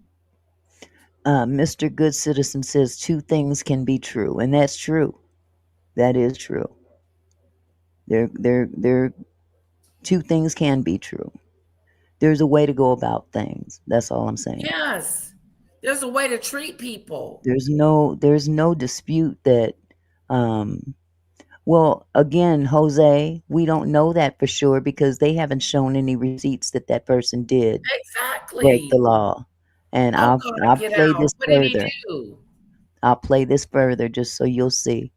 Speaker 1: Mr. Good Citizen says two things can be true, and that's true. That is true. There two things can be true. There's a way to go about things. That's all I'm saying.
Speaker 2: Yes, there's a way to treat people.
Speaker 1: There's no dispute that well, again, Jose, we don't know that for sure because they haven't shown any receipts that that person did break the
Speaker 2: Exactly.
Speaker 1: law. And
Speaker 2: Oh
Speaker 1: I'll
Speaker 2: God, get
Speaker 1: play
Speaker 2: out.
Speaker 1: this
Speaker 2: What did he
Speaker 1: further.
Speaker 2: do?
Speaker 1: I'll play this further just so you'll see.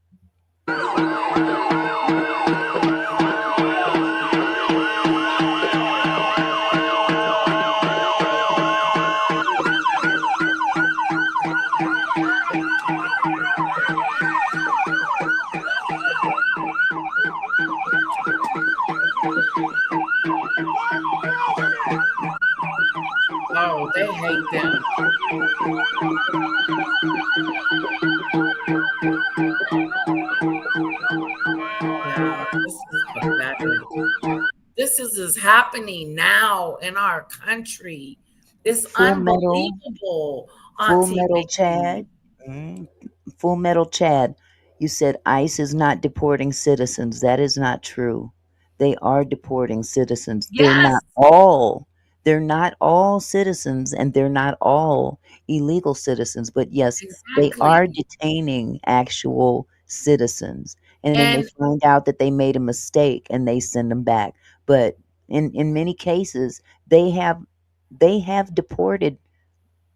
Speaker 2: Oh, they hate them. Yeah, this is pathetic. This is happening now in our country. It's
Speaker 1: Full metal,
Speaker 2: unbelievable,
Speaker 1: full
Speaker 2: Auntie
Speaker 1: metal
Speaker 2: Mickey.
Speaker 1: Chad. Mm, Full Metal Chad, you said ICE is not deporting citizens. That is not true. They are deporting citizens.
Speaker 2: Yes,
Speaker 1: They're not all citizens and they're not all illegal citizens, but yes, they
Speaker 2: exactly.
Speaker 1: are detaining actual citizens. And then they
Speaker 2: And
Speaker 1: find out that they made a mistake and they send them back. But in many cases, they have they have deported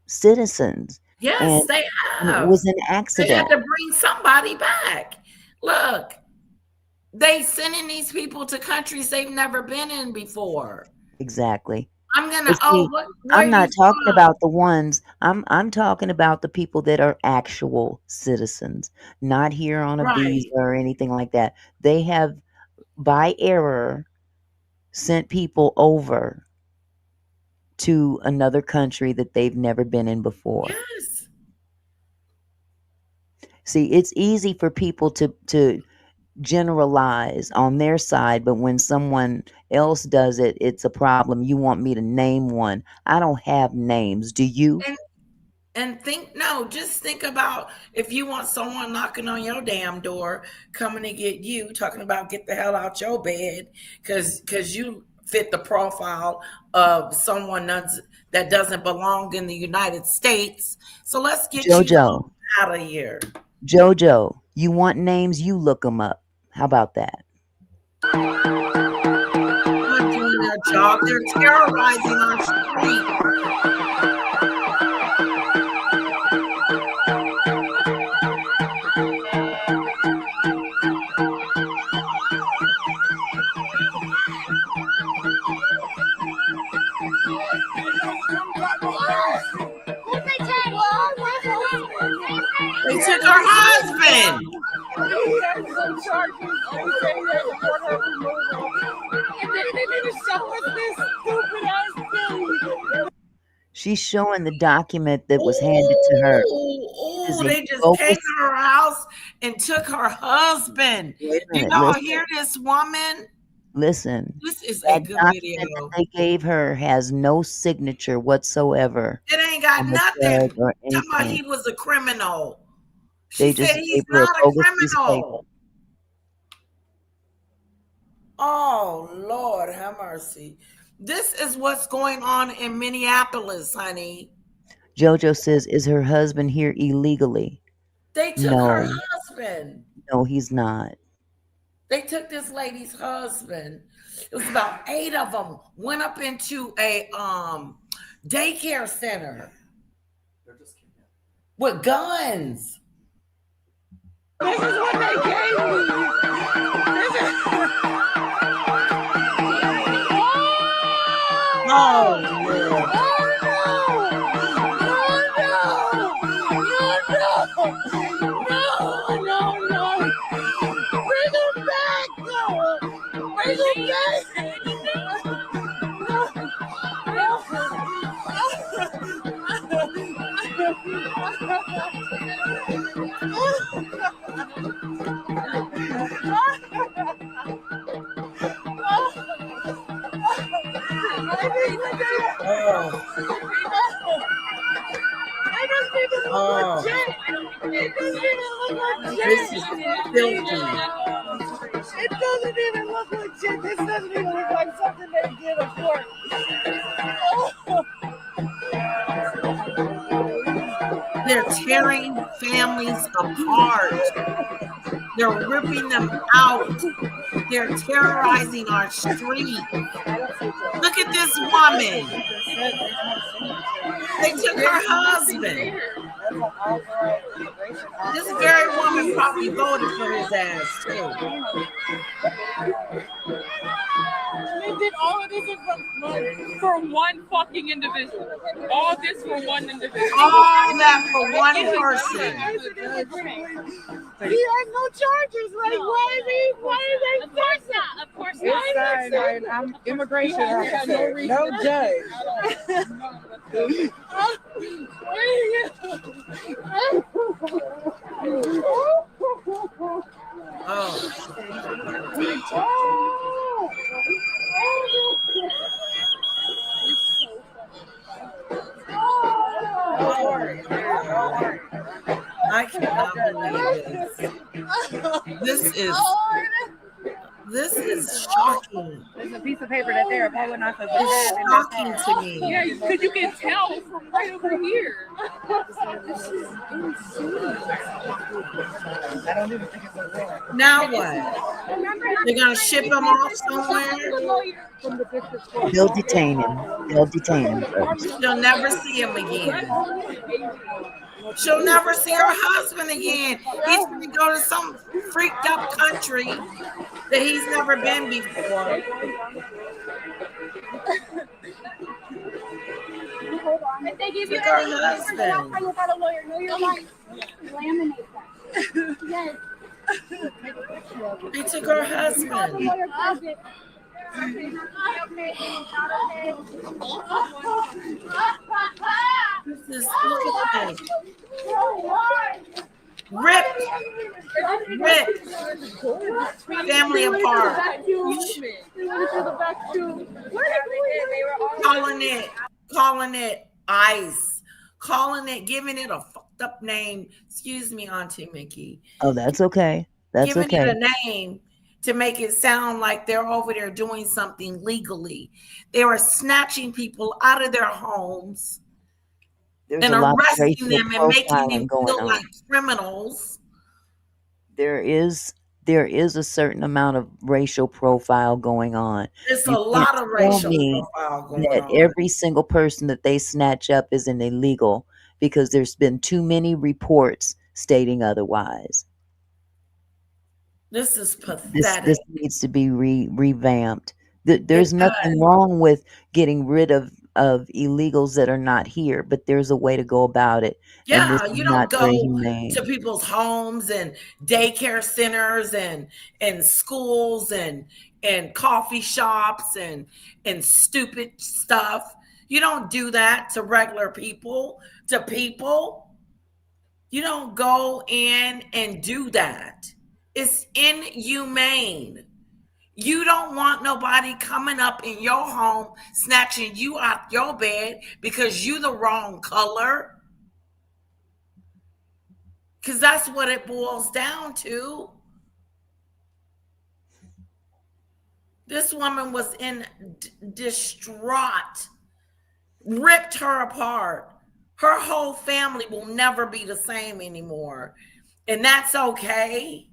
Speaker 1: citizens and
Speaker 2: yes, they
Speaker 1: it
Speaker 2: have.
Speaker 1: was an
Speaker 2: They had
Speaker 1: accident.
Speaker 2: to bring somebody back. Look, they sending these people to countries they've never been in before.
Speaker 1: Exactly.
Speaker 2: I'm gonna.
Speaker 1: But
Speaker 2: Oh,
Speaker 1: see,
Speaker 2: what? Where
Speaker 1: I'm
Speaker 2: are you
Speaker 1: not talking
Speaker 2: from?
Speaker 1: about the ones. I'm talking about the people that are actual citizens, not here on a visa
Speaker 2: Right.
Speaker 1: or anything like that. They have by error sent people over to another country that they've never been in before.
Speaker 2: Yes.
Speaker 1: See, it's easy for people to generalize on their side, but when someone else does it, it's a problem. You want me to name one. I don't have names. Do you?
Speaker 2: And and think no, just think about if you want someone knocking on your damn door, coming to get you, talking about get the hell out your bed, because you fit the profile of someone that doesn't belong in the United States. So let's get you the
Speaker 1: Jojo,
Speaker 2: out of here.
Speaker 1: JoJo, you want names? You look them up. How about that?
Speaker 2: Not doing their job. They're terrorizing our street. They took her husband.
Speaker 1: She's showing the document that was handed to her.
Speaker 2: Oh, they just came to her house and took her husband.
Speaker 1: Wait a
Speaker 2: Do
Speaker 1: minute,
Speaker 2: y'all
Speaker 1: listen.
Speaker 2: hear this woman?
Speaker 1: Listen,
Speaker 2: This is a
Speaker 1: that
Speaker 2: good
Speaker 1: document
Speaker 2: video.
Speaker 1: that they gave her has no signature whatsoever
Speaker 2: It ain't got
Speaker 1: on the
Speaker 2: nothing.
Speaker 1: judge or
Speaker 2: Talking about he
Speaker 1: anything.
Speaker 2: was a criminal.
Speaker 1: They
Speaker 2: She
Speaker 1: just
Speaker 2: said
Speaker 1: gave
Speaker 2: he's
Speaker 1: her a
Speaker 2: not a
Speaker 1: bogus piece of paper.
Speaker 2: criminal. Oh, Lord, have mercy. This is what's going on in Minneapolis, honey.
Speaker 1: JoJo says, is her husband here illegally?
Speaker 2: They took her
Speaker 1: No,
Speaker 2: husband.
Speaker 1: no, he's not.
Speaker 2: They took this lady's husband. It was about 8 of them. Went up into a daycare center with guns.
Speaker 5: This is what they gave me.
Speaker 2: Oh, Lord. This is filthy.
Speaker 5: It doesn't even look legit. This doesn't even look like something they did at court.
Speaker 2: They're tearing families apart. They're ripping them out. They're terrorizing our street. Look at this woman. They took her husband. This very woman probably voted for his ass, too.
Speaker 5: They did all of this for one fucking individual. All this for one individual.
Speaker 2: All that for one person.
Speaker 5: He has no charges. Like, why are they? Of course not. Of course not.
Speaker 3: I'm immigration officer. No judge.
Speaker 2: I cannot believe this. This is shocking.
Speaker 6: There's a piece of paper that they're pulling off of the
Speaker 2: It's
Speaker 6: head.
Speaker 2: shocking to me.
Speaker 5: Yeah, because you can tell from right over here.
Speaker 3: I don't even think it's a war.
Speaker 2: Now what? They're gonna ship him off somewhere?
Speaker 1: They'll detain him. They'll detain him first.
Speaker 2: She'll never see him again. She'll never see her husband again. He's gonna go to some freaked up country that he's never been before.
Speaker 7: If they give you
Speaker 2: Took her
Speaker 7: any
Speaker 2: husband.
Speaker 7: that's how you got a lawyer. Know your rights. Laminate that. Yes.
Speaker 2: They took her husband.
Speaker 7: Lawyer does it. Okay.
Speaker 2: This is, look at this. Rip family apart. Calling it ICE, giving it a fucked up name. Excuse me, Auntie Mickey.
Speaker 1: Oh, that's okay. That's
Speaker 2: Giving
Speaker 1: okay.
Speaker 2: it a name to make it sound like they're over there doing something legally. They were snatching people out of their homes.
Speaker 1: There's
Speaker 2: and
Speaker 1: a lot of
Speaker 2: arresting
Speaker 1: racial
Speaker 2: them and making them
Speaker 1: profiling going
Speaker 2: feel
Speaker 1: on.
Speaker 2: like criminals.
Speaker 1: There is a certain amount of racial profile going on.
Speaker 2: There's a
Speaker 1: You can't
Speaker 2: lot of
Speaker 1: tell
Speaker 2: racial
Speaker 1: me
Speaker 2: profile going
Speaker 1: that
Speaker 2: on.
Speaker 1: every single person that they snatch up is an illegal because there's been too many reports stating otherwise.
Speaker 2: This is
Speaker 1: This
Speaker 2: pathetic.
Speaker 1: needs to be revamped.
Speaker 2: It
Speaker 1: There's
Speaker 2: does.
Speaker 1: nothing wrong with getting rid of illegals that are not here, but there's a way to go about it, and this
Speaker 2: Yeah,
Speaker 1: is
Speaker 2: you don't
Speaker 1: not very
Speaker 2: go
Speaker 1: humane.
Speaker 2: to people's homes and daycare centers and schools and coffee shops and stupid stuff. You don't do that to regular people, to people. You don't go in and do that. It's inhumane. You don't want nobody coming up in your home snatching you out your bed because you the wrong color. Because that's what it boils down to. This woman was in distraught, ripped her apart. Her whole family will never be the same anymore. And that's okay.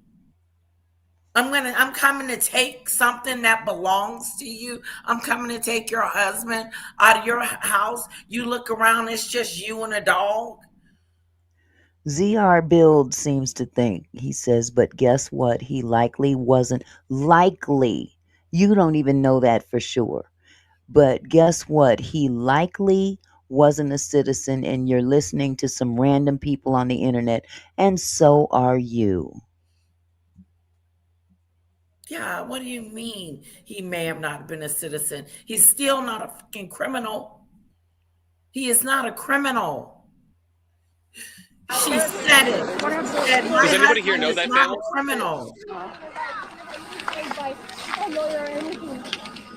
Speaker 2: I'm coming to take something that belongs to you. I'm coming to take your husband out of your house. You look around, it's just you and a dog.
Speaker 1: ZR Build seems to think, he says, but guess what? He likely wasn't likely. You don't even know that for sure. But guess what? He likely wasn't a citizen, and you're listening to some random people on the internet, and so are you.
Speaker 2: Yeah, what do you mean he may have not been a citizen? He's still not a fucking criminal. He is not a criminal. She said it. She said, my
Speaker 4: Does anybody here
Speaker 2: husband
Speaker 4: know
Speaker 2: is
Speaker 4: that
Speaker 2: not
Speaker 4: family?
Speaker 2: a criminal.
Speaker 7: Like a lawyer or anything.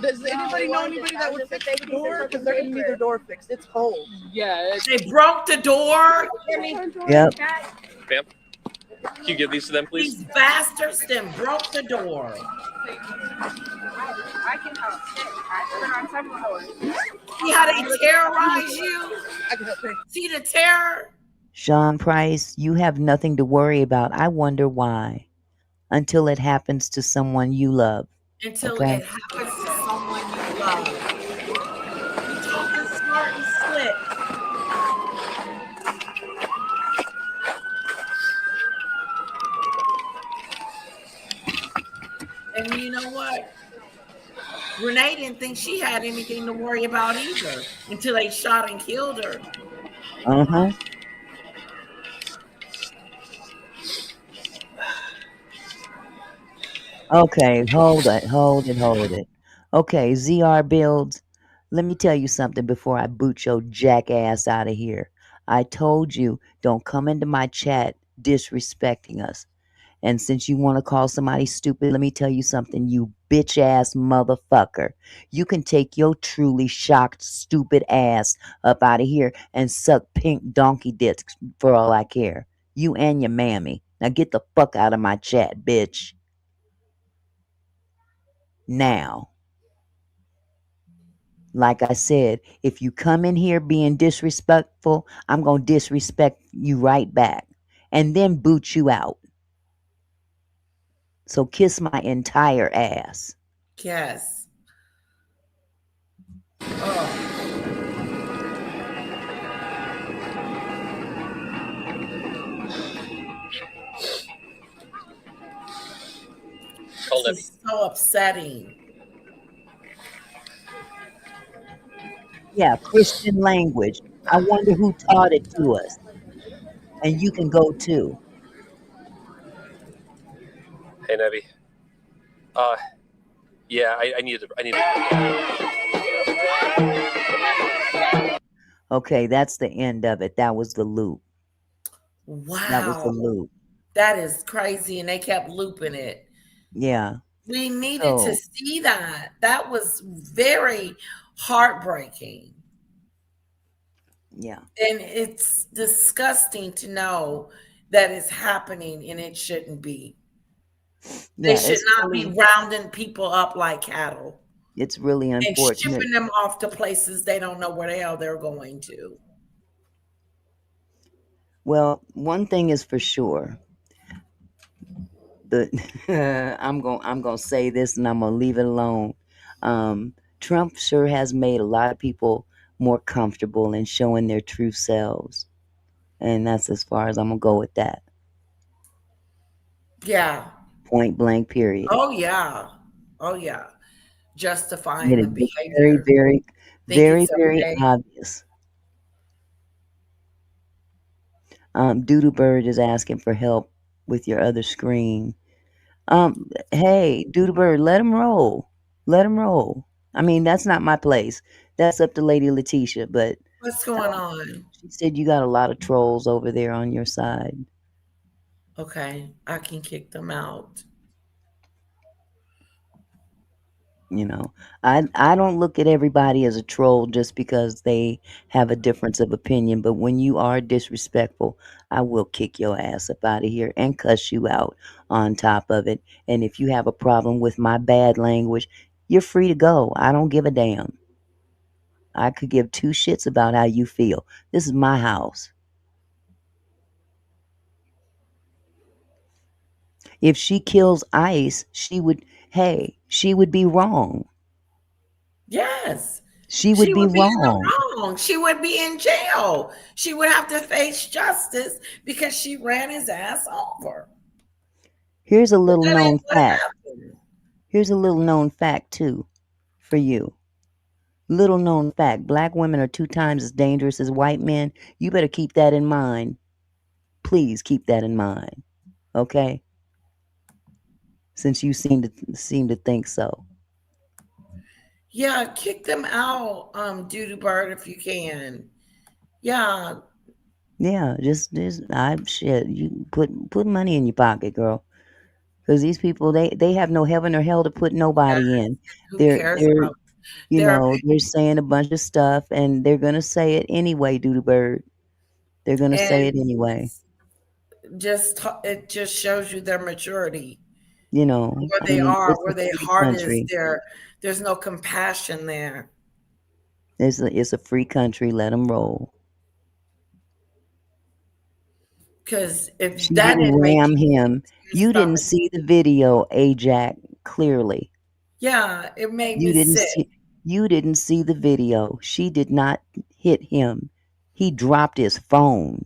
Speaker 6: Does anybody know anybody that would fix the door? Because they're gonna need their door fixed. It's cold.
Speaker 5: Yeah.
Speaker 2: They broke the door.
Speaker 1: Yep.
Speaker 4: Ma'am, can you give these to them, please?
Speaker 2: These bastards then broke the door.
Speaker 6: I can help. I put on several doors.
Speaker 2: See how they terrorize you?
Speaker 6: I can help pay.
Speaker 2: See the terror?
Speaker 1: Sean Price, you have nothing to worry about. I wonder why. Until it happens to someone you love.
Speaker 2: Until
Speaker 1: Okay?
Speaker 2: it happens to someone you love. You talking smart and slick. And you know what? Renee didn't think she had anything to worry about either until they shot and killed her.
Speaker 1: Uh-huh. Okay, hold it. Okay, ZR Builds, let me tell you something before I boot your jackass out of here. I told you, don't come into my chat disrespecting us. And since you want to call somebody stupid, let me tell you something, you bitch ass motherfucker. You can take your truly shocked, stupid ass up out of here and suck pink donkey dicks for all I care. You and your mammy. Now get the fuck out of my chat, bitch. Now. Like I said, if you come in here being disrespectful, I'm going to disrespect you right back and then boot you out. So kiss my entire ass.
Speaker 2: Yes. Oh.
Speaker 4: Call
Speaker 2: This
Speaker 4: Debbie.
Speaker 2: is so upsetting.
Speaker 1: Yeah, Christian language. I wonder who taught it to us. And you can go too.
Speaker 4: Hey, Nebby. Yeah, I need to.
Speaker 1: Okay, that's the end of it. That was the loop. That was the
Speaker 2: Wow.
Speaker 1: loop.
Speaker 2: That is crazy. And they kept looping it.
Speaker 1: Yeah.
Speaker 2: We needed to see that. That was very heartbreaking.
Speaker 1: Yeah.
Speaker 2: And it's disgusting to know that it's happening and it shouldn't be.
Speaker 1: Yeah,
Speaker 2: they should not be rounding people up like cattle.
Speaker 1: It's really
Speaker 2: and
Speaker 1: unfortunate.
Speaker 2: shipping them off to places they don't know where the hell they're going to.
Speaker 1: Well, one thing is for sure. The I'm gonna say this and I'm gonna leave it alone. Trump sure has made a lot of people more comfortable in showing their true selves, and that's as far as I'm gonna go with that.
Speaker 2: Yeah.
Speaker 1: Point blank. Period.
Speaker 2: Oh yeah. Oh yeah. Justifying
Speaker 1: It
Speaker 2: the
Speaker 1: is just very,
Speaker 2: behavior.
Speaker 1: very,
Speaker 2: Think
Speaker 1: very,
Speaker 2: it's
Speaker 1: very
Speaker 2: okay.
Speaker 1: obvious. Doodoo Bird is asking for help with your other screen. Hey, Doodoo Bird, let him roll. Let him roll. I mean, that's not my place. That's up to Lady Letitia, but
Speaker 2: What's going on?
Speaker 1: she said you got a lot of trolls over there on your side.
Speaker 2: Okay, I can kick them out.
Speaker 1: You know, I don't look at everybody as a troll just because they have a difference of opinion. But when you are disrespectful, I will kick your ass up out of here and cuss you out on top of it. And if you have a problem with my bad language, you're free to go. I don't give a damn. I could give two shits about how you feel. This is my house. If she kills ICE, she would be wrong.
Speaker 2: Yes.
Speaker 1: She would
Speaker 2: She
Speaker 1: be
Speaker 2: would be in
Speaker 1: wrong.
Speaker 2: the wrong. She would be in jail. She would have to face justice because she ran his ass over.
Speaker 1: Here's a
Speaker 2: But
Speaker 1: little
Speaker 2: that ain't
Speaker 1: known
Speaker 2: what
Speaker 1: fact.
Speaker 2: happened.
Speaker 1: Here's a little known fact too for you. Little known fact, black women are 2 times as dangerous as white men. You better keep that in mind. Please keep that in mind. Okay? Since you seem to think so.
Speaker 2: Yeah, kick them out, Doodoo Bird, if you can. Yeah,
Speaker 1: Yeah, just I shit. You put money in your pocket, girl. Because these people, they have no heaven or hell to put
Speaker 2: yeah.
Speaker 1: nobody in.
Speaker 2: Who cares
Speaker 1: They're
Speaker 2: about their
Speaker 1: they're saying a bunch of stuff, and they're gonna say it anyway. Doodoo Bird. They're gonna say
Speaker 2: and
Speaker 1: it anyway.
Speaker 2: it just shows you their maturity, where
Speaker 1: I
Speaker 2: they
Speaker 1: mean,
Speaker 2: are,
Speaker 1: it's a
Speaker 2: where their
Speaker 1: free
Speaker 2: heart is.
Speaker 1: country.
Speaker 2: There's no compassion there.
Speaker 1: It's a free country. Let them roll.
Speaker 2: Because if
Speaker 1: She
Speaker 2: that
Speaker 1: didn't
Speaker 2: didn't make
Speaker 1: ram him.
Speaker 2: your
Speaker 1: You didn't
Speaker 2: stomach,
Speaker 1: see the video, Ajax, clearly.
Speaker 2: yeah, it made
Speaker 1: You
Speaker 2: me
Speaker 1: didn't
Speaker 2: sick.
Speaker 1: see you didn't see the video. She did not hit him. He dropped his phone.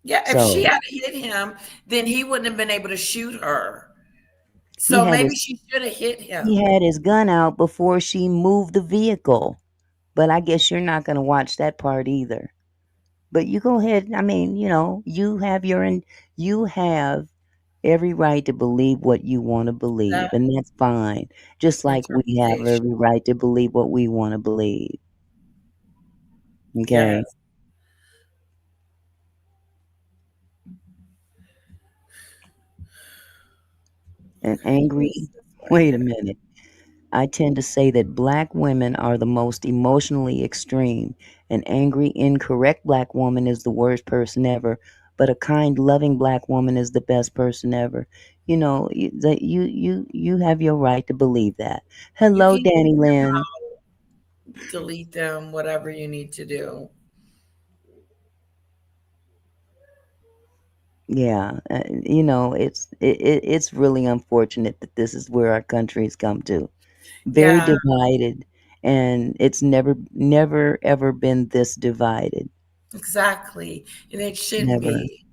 Speaker 2: Yeah, if she
Speaker 1: So
Speaker 2: had hit him, then he wouldn't have been able to shoot her.
Speaker 1: he
Speaker 2: So
Speaker 1: had
Speaker 2: maybe
Speaker 1: his
Speaker 2: she should have hit
Speaker 1: he
Speaker 2: him.
Speaker 1: had his gun out before she moved the vehicle. But I guess you're not gonna watch that part either. But you go ahead. I mean, you have every right to believe what you want to
Speaker 2: That
Speaker 1: believe, and that's fine. Just like we have
Speaker 2: interpretation.
Speaker 1: every right to believe what we want to believe. Okay?
Speaker 2: Yes.
Speaker 1: And
Speaker 2: Who
Speaker 1: angry,
Speaker 2: is this right
Speaker 1: wait a
Speaker 2: here?
Speaker 1: minute. I tend to say that black women are the most emotionally extreme. An angry, incorrect black woman is the worst person ever, but a kind, loving black woman is the best person ever. You have your right to believe that.
Speaker 2: You
Speaker 1: Hello,
Speaker 2: can
Speaker 1: Danny
Speaker 2: kick them
Speaker 1: Lynn.
Speaker 2: out, delete them, whatever you need to do.
Speaker 1: Yeah, it's really unfortunate that this is where our country's come to. Very
Speaker 2: Yeah,
Speaker 1: divided, and it's never ever been this divided.
Speaker 2: exactly. And it shouldn't
Speaker 1: Never.
Speaker 2: be.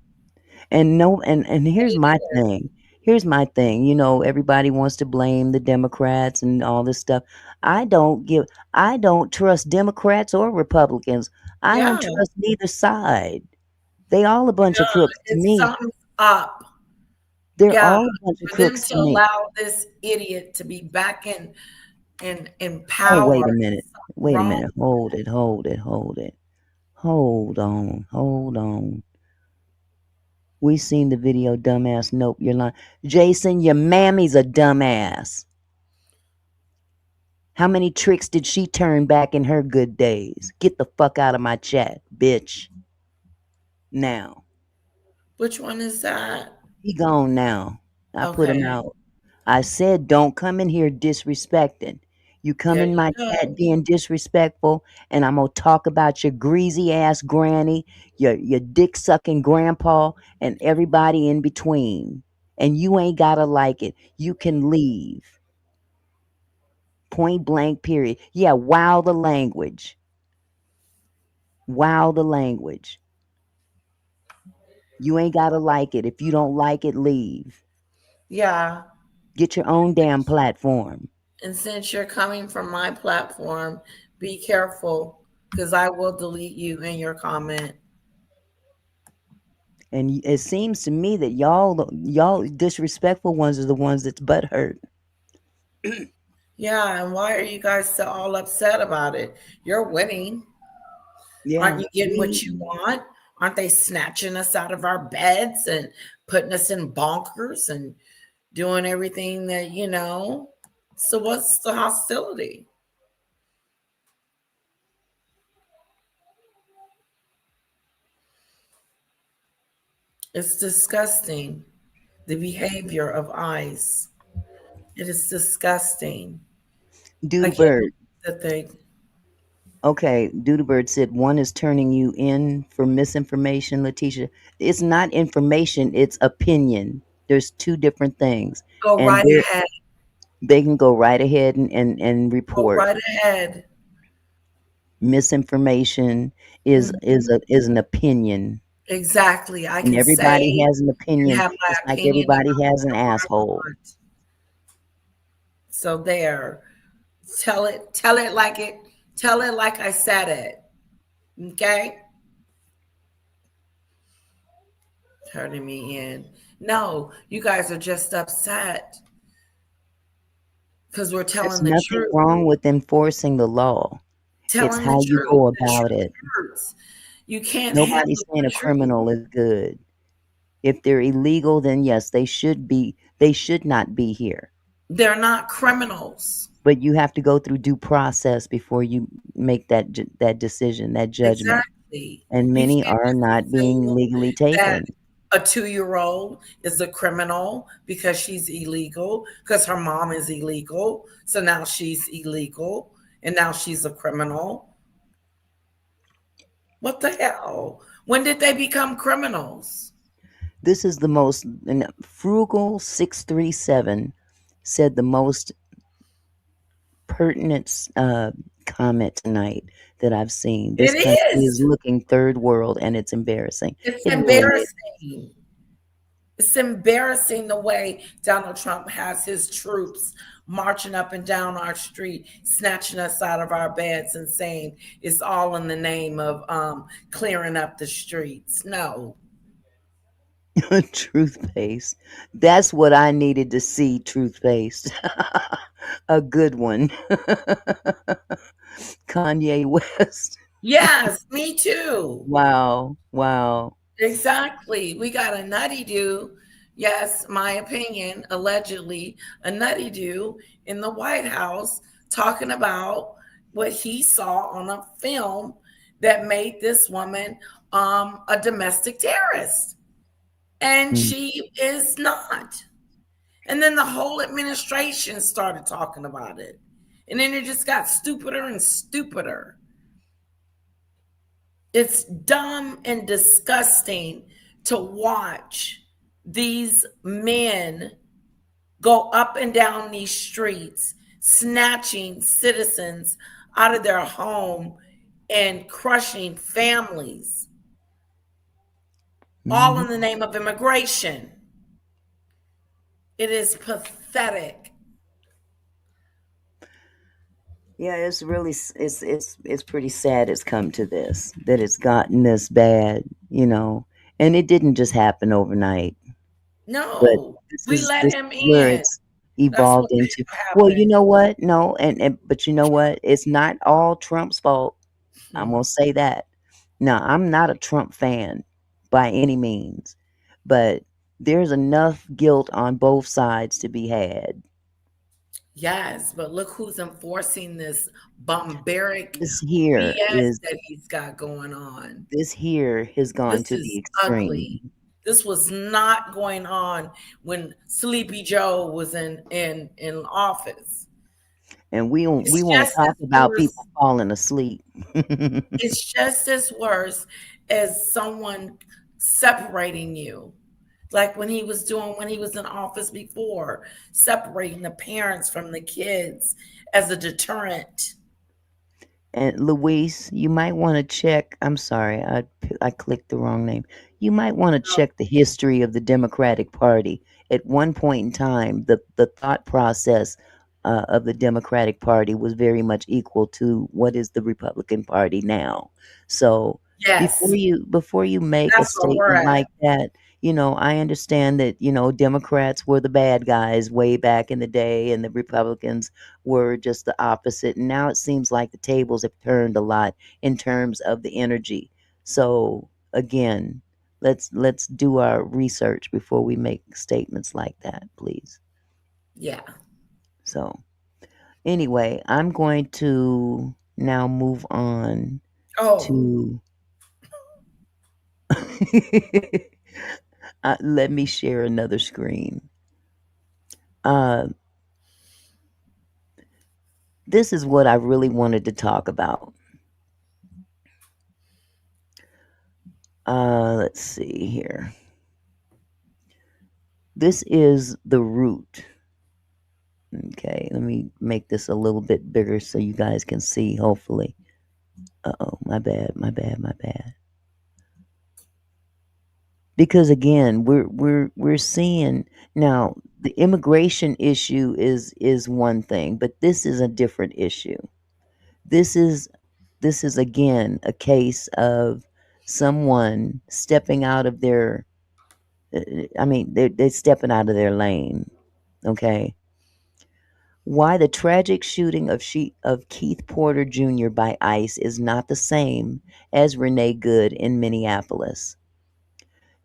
Speaker 1: And no, and here's
Speaker 2: Me
Speaker 1: my
Speaker 2: neither.
Speaker 1: thing. Here's my thing. Everybody wants to blame the Democrats and all this stuff. I don't trust Democrats or Republicans. I don't
Speaker 2: Yeah,
Speaker 1: trust neither side. They all a bunch of
Speaker 2: yeah,
Speaker 1: crooks to
Speaker 2: it's
Speaker 1: me.
Speaker 2: something's up.
Speaker 1: They're
Speaker 2: Yeah,
Speaker 1: all a bunch of
Speaker 2: for them
Speaker 1: crooks
Speaker 2: to
Speaker 1: to me.
Speaker 2: allow this idiot to be back in
Speaker 1: Oh,
Speaker 2: power, is something
Speaker 1: wait a
Speaker 2: wrong.
Speaker 1: minute. Hold it, hold it, hold it. Hold on, hold on. We seen the video, dumbass. Nope, you're lying. Jason, your mammy's a dumbass. How many tricks did she turn back in her good days? Get the fuck out of my chat, bitch. Now.
Speaker 2: Which one is that?
Speaker 1: He gone now. I put him
Speaker 2: Okay.
Speaker 1: out. I said don't come in here disrespecting. You come
Speaker 2: There
Speaker 1: in
Speaker 2: you
Speaker 1: my chat
Speaker 2: go.
Speaker 1: being disrespectful, and I'm gonna talk about your greasy ass granny, your dick sucking grandpa, and everybody in between. And you ain't gotta like it. You can leave. Point blank, period. Yeah, wow the language. Wow the language. You ain't gotta like it. If you don't like it, leave.
Speaker 2: Yeah.
Speaker 1: Get your own damn platform.
Speaker 2: And since you're coming from my platform, be careful because I will delete you in your comment.
Speaker 1: And it seems to me that y'all disrespectful ones are the ones that's butt hurt.
Speaker 2: Yeah, and why are you guys so all upset about it? You're winning. Aren't
Speaker 1: Yeah,
Speaker 2: you getting what you want? Aren't they snatching us out of our beds and putting us in bonkers and doing everything that, you know? So what's the hostility? It's disgusting. The behavior of ICE. It is disgusting. I
Speaker 1: Dude
Speaker 2: can't
Speaker 1: Bird.
Speaker 2: believe that they.
Speaker 1: Okay, Dude Bird said one is turning you in for misinformation, Letitia. It's not information, it's opinion. There's two different things.
Speaker 2: Go
Speaker 1: And
Speaker 2: right ahead.
Speaker 1: they can go right ahead and
Speaker 2: Go
Speaker 1: report.
Speaker 2: right ahead.
Speaker 1: Misinformation is
Speaker 2: Mhm.
Speaker 1: is an opinion.
Speaker 2: Exactly. I
Speaker 1: And
Speaker 2: can
Speaker 1: everybody
Speaker 2: say
Speaker 1: has an
Speaker 2: and
Speaker 1: opinion,
Speaker 2: have my
Speaker 1: just like
Speaker 2: opinion
Speaker 1: everybody
Speaker 2: about
Speaker 1: has an
Speaker 2: whatever I
Speaker 1: asshole.
Speaker 2: want. So there. Tell it like I said it. Okay? Turning me in. No, you guys are just upset because we're
Speaker 1: There's
Speaker 2: telling the
Speaker 1: nothing
Speaker 2: truth.
Speaker 1: wrong with enforcing the law. It's
Speaker 2: Telling the
Speaker 1: how you
Speaker 2: truth.
Speaker 1: go
Speaker 2: The
Speaker 1: about
Speaker 2: truth
Speaker 1: it.
Speaker 2: hurts. You can't handle
Speaker 1: Nobody's saying
Speaker 2: the
Speaker 1: a
Speaker 2: truth.
Speaker 1: criminal is good. If they're illegal, then yes, they should not be here.
Speaker 2: They're not criminals.
Speaker 1: But you have to go through due process before you make that decision, that judgment.
Speaker 2: Exactly.
Speaker 1: And
Speaker 2: You
Speaker 1: many
Speaker 2: can't
Speaker 1: are
Speaker 2: just
Speaker 1: not being
Speaker 2: assume
Speaker 1: legally
Speaker 2: that
Speaker 1: taken.
Speaker 2: a 2-year-old is a criminal because she's illegal, because her mom is illegal. So now she's illegal and now she's a criminal. What the hell? When did they become criminals?
Speaker 1: This is the most and frugal 637 said the most pertinent comment tonight that I've seen. This
Speaker 2: It
Speaker 1: country is
Speaker 2: is.
Speaker 1: looking third world, and it's embarrassing.
Speaker 2: It's
Speaker 1: It really is.
Speaker 2: embarrassing. It's embarrassing the way Donald Trump has his troops marching up and down our street, snatching us out of our beds and saying it's all in the name of clearing up the streets. No.
Speaker 1: Truth based. That's what I needed to see. Truth based. A good one. Kanye West.
Speaker 2: Yes, me too.
Speaker 1: Wow. Wow.
Speaker 2: Exactly. We got a nutty do. Yes, my opinion, allegedly, a nutty do in the White House talking about what he saw on a film that made this woman a domestic terrorist. And
Speaker 1: Mm.
Speaker 2: she is not. And then the whole administration started talking about it. And then it just got stupider and stupider. It's dumb and disgusting to watch these men go up and down these streets, snatching citizens out of their home and crushing families, all in
Speaker 1: Mhm.
Speaker 2: the name of immigration. It is pathetic.
Speaker 1: Yeah, it's really it's pretty sad it's come to this, that it's gotten this bad. And it didn't just happen overnight. But
Speaker 2: No,
Speaker 1: this
Speaker 2: we
Speaker 1: is
Speaker 2: let
Speaker 1: this
Speaker 2: him
Speaker 1: is where
Speaker 2: in.
Speaker 1: it's
Speaker 2: That's what
Speaker 1: evolved into. Well, you
Speaker 2: happened.
Speaker 1: know what? No, and but you know what? It's not all Trump's fault. I'm
Speaker 2: Hmm.
Speaker 1: gonna say that. Now, I'm not a Trump fan by any means, but there's enough guilt on both sides to be had.
Speaker 2: Yes, but look who's enforcing this barbaric
Speaker 1: This here
Speaker 2: BS
Speaker 1: is
Speaker 2: that he's got going on.
Speaker 1: this here has gone
Speaker 2: This
Speaker 1: to the
Speaker 2: is ugly.
Speaker 1: extreme.
Speaker 2: This was not going on when Sleepy Joe was in office.
Speaker 1: And we
Speaker 2: It's
Speaker 1: won't
Speaker 2: just
Speaker 1: talk
Speaker 2: as
Speaker 1: about
Speaker 2: worse.
Speaker 1: people falling asleep.
Speaker 2: It's just as worse as someone separating you. Like when he was doing when he was in office before, separating the parents from the kids as a deterrent.
Speaker 1: And Luis, you might want to check. I'm sorry, I clicked the wrong name. You might want to check the history of the Democratic Party. At one point in time, the thought process of the Democratic Party was very much equal to what is the Republican Party now. So
Speaker 2: Yes,
Speaker 1: before you make a
Speaker 2: that's where we're
Speaker 1: statement
Speaker 2: at.
Speaker 1: like that, I understand that Democrats were the bad guys way back in the day, and the Republicans were just the opposite. And now it seems like the tables have turned a lot in terms of the energy. So again, let's do our research before we make statements like that, please.
Speaker 2: Yeah.
Speaker 1: So anyway, I'm going to now move on
Speaker 2: Oh,
Speaker 1: to let me share another screen. Uh, this is what I really wanted to talk about. Let's see here. This is the root. Okay, let me make this a little bit bigger so you guys can see, hopefully. Uh-oh, my bad, my bad, my bad. Because again, we're seeing now the immigration issue is one thing, but this is a different issue. This is again a case of someone stepping out of their I mean, they're stepping out of their lane. Okay. Why the tragic shooting of Keith Porter Jr. by ICE is not the same as Renee Good in Minneapolis.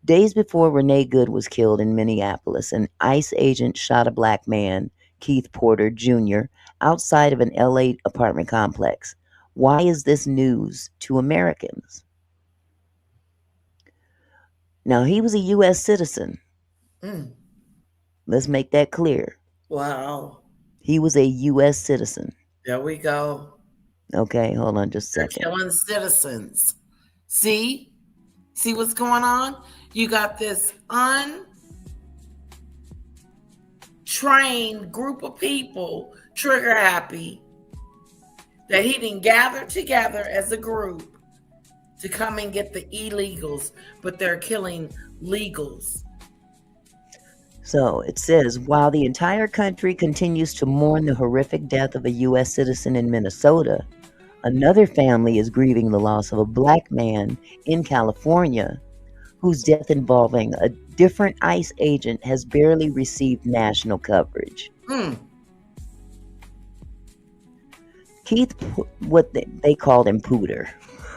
Speaker 1: Days before Renee Good was killed in Minneapolis, an ICE agent shot a black man, Keith Porter Jr., outside of an LA apartment complex. Why is this news to Americans? Now, he was a U.S. citizen.
Speaker 2: mm,
Speaker 1: Let's make that clear.
Speaker 2: wow.
Speaker 1: He was a U.S. citizen.
Speaker 2: There we go.
Speaker 1: Okay, hold on just a
Speaker 2: They're
Speaker 1: second.
Speaker 2: killing citizens. See? See what's going on? You got this untrained group of people, trigger happy, that he didn't gather together as a group to come and get the illegals, but they're killing legals.
Speaker 1: So it says, while the entire country continues to mourn the horrific death of a U.S. citizen in Minnesota, another family is grieving the loss of a black man in California whose death involving a different ICE agent has barely received national coverage.
Speaker 2: Mm.
Speaker 1: Keith, what they called him Pooter.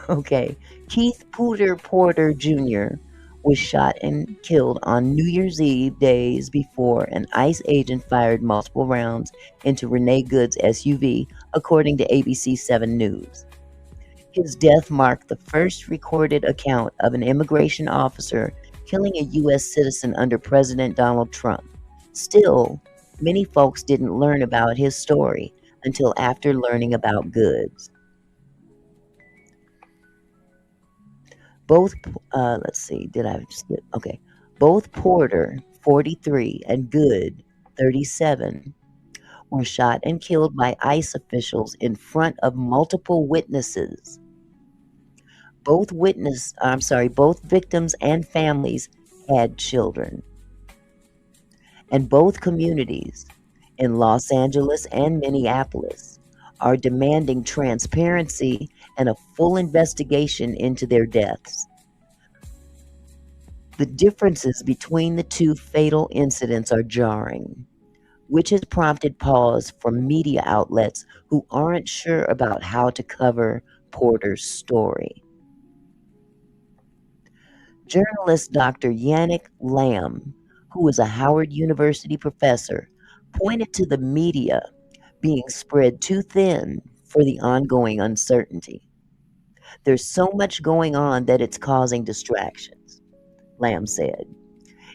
Speaker 1: Okay. Keith Pooter Porter Jr. was shot and killed on New Year's Eve days before an ICE agent fired multiple rounds into Renee Good's SUV, according to ABC 7 News. His death marked the first recorded account of an immigration officer killing a U.S. citizen under President Donald Trump. Still, many folks didn't learn about his story until after learning about Good's. Both, let's see, did I skip? Okay. Both Porter, 43, and Good, 37, were shot and killed by ICE officials in front of multiple witnesses. Both victims and families had children. And both communities in Los Angeles and Minneapolis are demanding transparency and a full investigation into their deaths. The differences between the two fatal incidents are jarring, which has prompted pause for media outlets who aren't sure about how to cover Porter's story. Journalist Dr. Yannick Lamb, who is a Howard University professor, pointed to the media being spread too thin for the ongoing uncertainty. There's so much going on that it's causing distractions, Lamb said.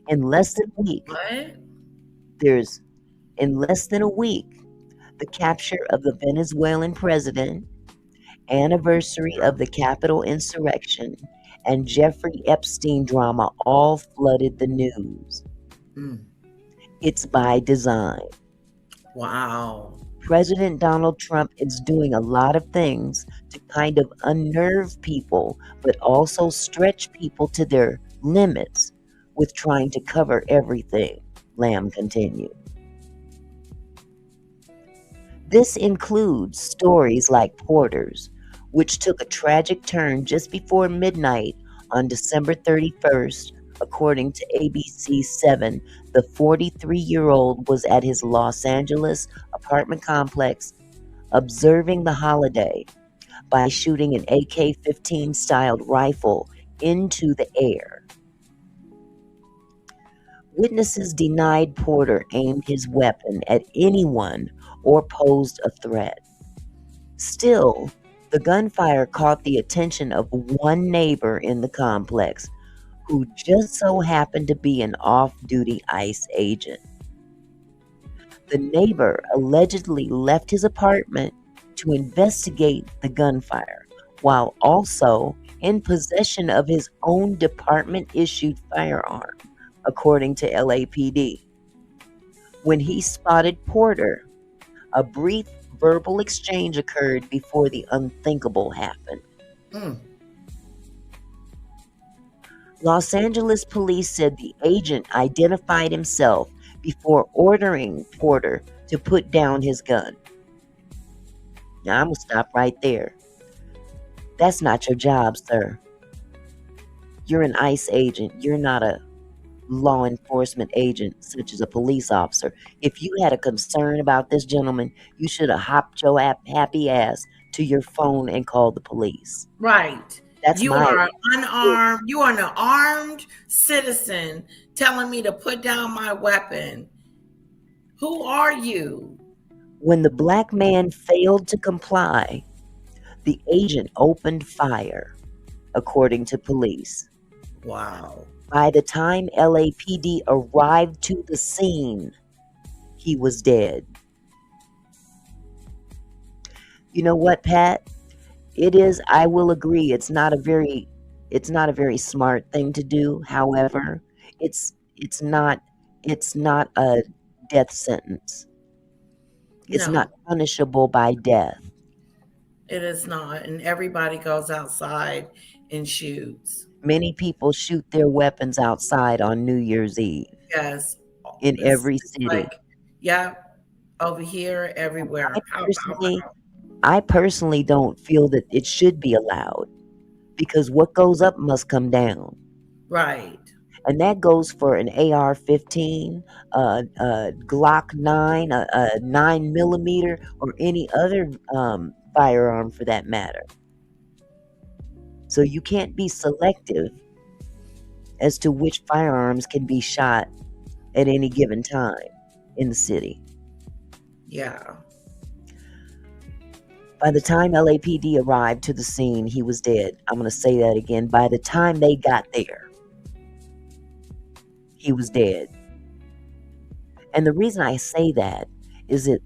Speaker 1: In less than a week,
Speaker 2: What?
Speaker 1: there's in less than a week, the capture of the Venezuelan president, anniversary of the Capitol insurrection, and Jeffrey Epstein drama all flooded the news.
Speaker 2: Mm.
Speaker 1: It's by design.
Speaker 2: Wow.
Speaker 1: President Donald Trump is doing a lot of things to kind of unnerve people, but also stretch people to their limits with trying to cover everything, Lamb continued. This includes stories like Porter's, which took a tragic turn just before midnight on December 31st. According to ABC 7, the 43-year-old was at his Los Angeles apartment complex observing the holiday by shooting an AK-15 styled rifle into the air. Witnesses denied Porter aimed his weapon at anyone or posed a threat. Still, the gunfire caught the attention of one neighbor in the complex, who just so happened to be an off-duty ICE agent. The neighbor allegedly left his apartment to investigate the gunfire, while also in possession of his own department-issued firearm, according to LAPD. When he spotted Porter, a brief verbal exchange occurred before the unthinkable happened.
Speaker 2: Mm.
Speaker 1: Los Angeles police said the agent identified himself before ordering Porter to put down his gun. Now, I'm going to stop right there. That's not your job, sir. You're an ICE agent. You're not a law enforcement agent, such as a police officer. If you had a concern about this gentleman, you should have hopped your happy ass to your phone and called the police.
Speaker 2: Right.
Speaker 1: That's
Speaker 2: You
Speaker 1: my
Speaker 2: are unarmed. You are an armed citizen telling me to put down my weapon. Who are you?
Speaker 1: When the black man failed to comply, the agent opened fire, according to police.
Speaker 2: Wow.
Speaker 1: By the time LAPD arrived to the scene, he was dead. You know what, Pat? It is, I will agree, it's not a very smart thing to do. However, it's not a death sentence. It's
Speaker 2: No,
Speaker 1: not punishable by death.
Speaker 2: it is not. And everybody goes outside and shoots.
Speaker 1: Many people shoot their weapons outside on New Year's Eve.
Speaker 2: Yes.
Speaker 1: In every city.
Speaker 2: Like, yeah, over here, everywhere.
Speaker 1: I personally don't feel that it should be allowed, because what goes up must come down.
Speaker 2: Right.
Speaker 1: And that goes for an AR-15, Glock 9, a 9mm, or any other firearm for that matter. So you can't be selective as to which firearms can be shot at any given time in the city.
Speaker 2: Yeah.
Speaker 1: By the time LAPD arrived to the scene, he was dead. I'm going to say that again. By the time they got there, he was dead. And the reason I say that is that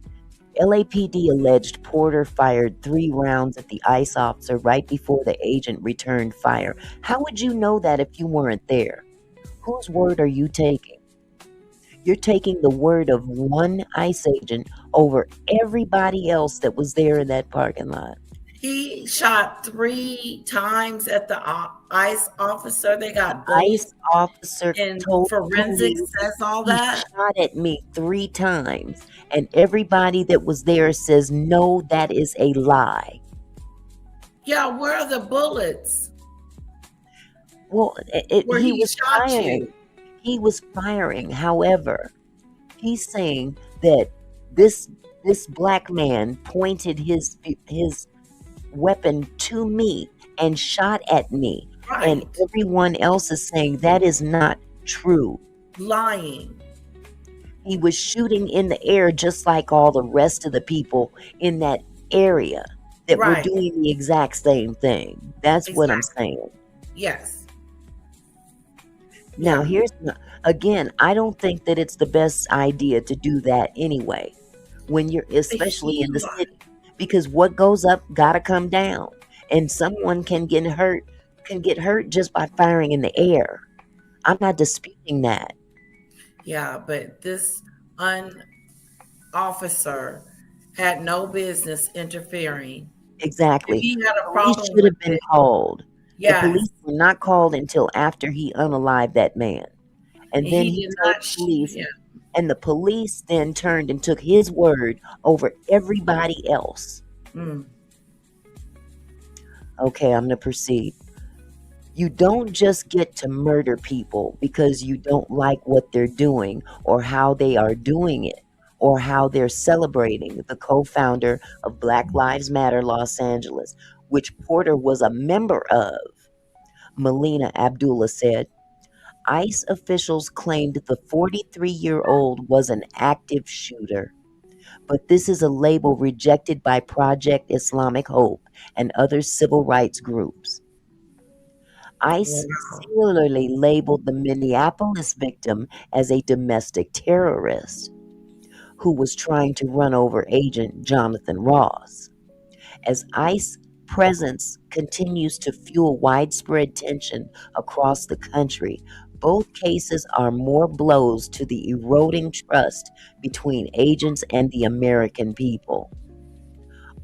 Speaker 1: LAPD alleged Porter fired 3 rounds at the ICE officer right before the agent returned fire. How would you know that if you weren't there? Whose word are you taking? You're taking the word of one ICE agent over everybody else that was there in that parking lot.
Speaker 2: He shot 3 times at the ICE officer. They got bullets.
Speaker 1: ICE officer
Speaker 2: and
Speaker 1: told
Speaker 2: forensics
Speaker 1: me
Speaker 2: says all
Speaker 1: he
Speaker 2: that.
Speaker 1: shot at me 3 times, and everybody that was there says no, that is a lie.
Speaker 2: Yeah, where are the bullets?
Speaker 1: Well,
Speaker 2: Where
Speaker 1: he
Speaker 2: he
Speaker 1: was
Speaker 2: shot
Speaker 1: firing.
Speaker 2: you.
Speaker 1: He was firing. However, he's saying that this black man pointed his weapon to me and shot at me.
Speaker 2: Right.
Speaker 1: And everyone else is saying that is not true.
Speaker 2: Lying.
Speaker 1: He was shooting in the air just like all the rest of the people in that area that were
Speaker 2: Right.
Speaker 1: doing the exact same thing. That's what I'm saying.
Speaker 2: Yes.
Speaker 1: Now,
Speaker 2: Yeah.
Speaker 1: again, I don't think that it's the best idea to do that anyway. when you're
Speaker 2: They
Speaker 1: especially in
Speaker 2: feel
Speaker 1: the
Speaker 2: like,
Speaker 1: city, because what goes up gotta come down, and someone can get hurt just by firing in the air. I'm not disputing that.
Speaker 2: yeah, but this officer had no business interfering. If
Speaker 1: Exactly.
Speaker 2: he had a
Speaker 1: Police
Speaker 2: problem
Speaker 1: should
Speaker 2: with
Speaker 1: have been
Speaker 2: it,
Speaker 1: called. The
Speaker 2: yes,
Speaker 1: police were not called until after he unalived that man. And
Speaker 2: and
Speaker 1: then
Speaker 2: he
Speaker 1: he
Speaker 2: did
Speaker 1: told
Speaker 2: not.
Speaker 1: the police,
Speaker 2: Yeah,
Speaker 1: and the police then turned and took his word over everybody else.
Speaker 2: mm,
Speaker 1: Okay, I'm going to proceed. You don't just get to murder people because you don't like what they're doing or how they are doing it or how they're celebrating. The co founder of Black Lives Matter Los Angeles, which Porter was a member of, Melina Abdullah said, ICE officials claimed the 43-year-old was an active shooter. But this is a label rejected by Project Islamic Hope and other civil rights groups. ICE
Speaker 2: wow.
Speaker 1: similarly labeled the Minneapolis victim as a domestic terrorist who was trying to run over Agent Jonathan Ross. As ICE presence continues to fuel widespread tension across the country, both cases are more blows to the eroding trust between agents and the American people.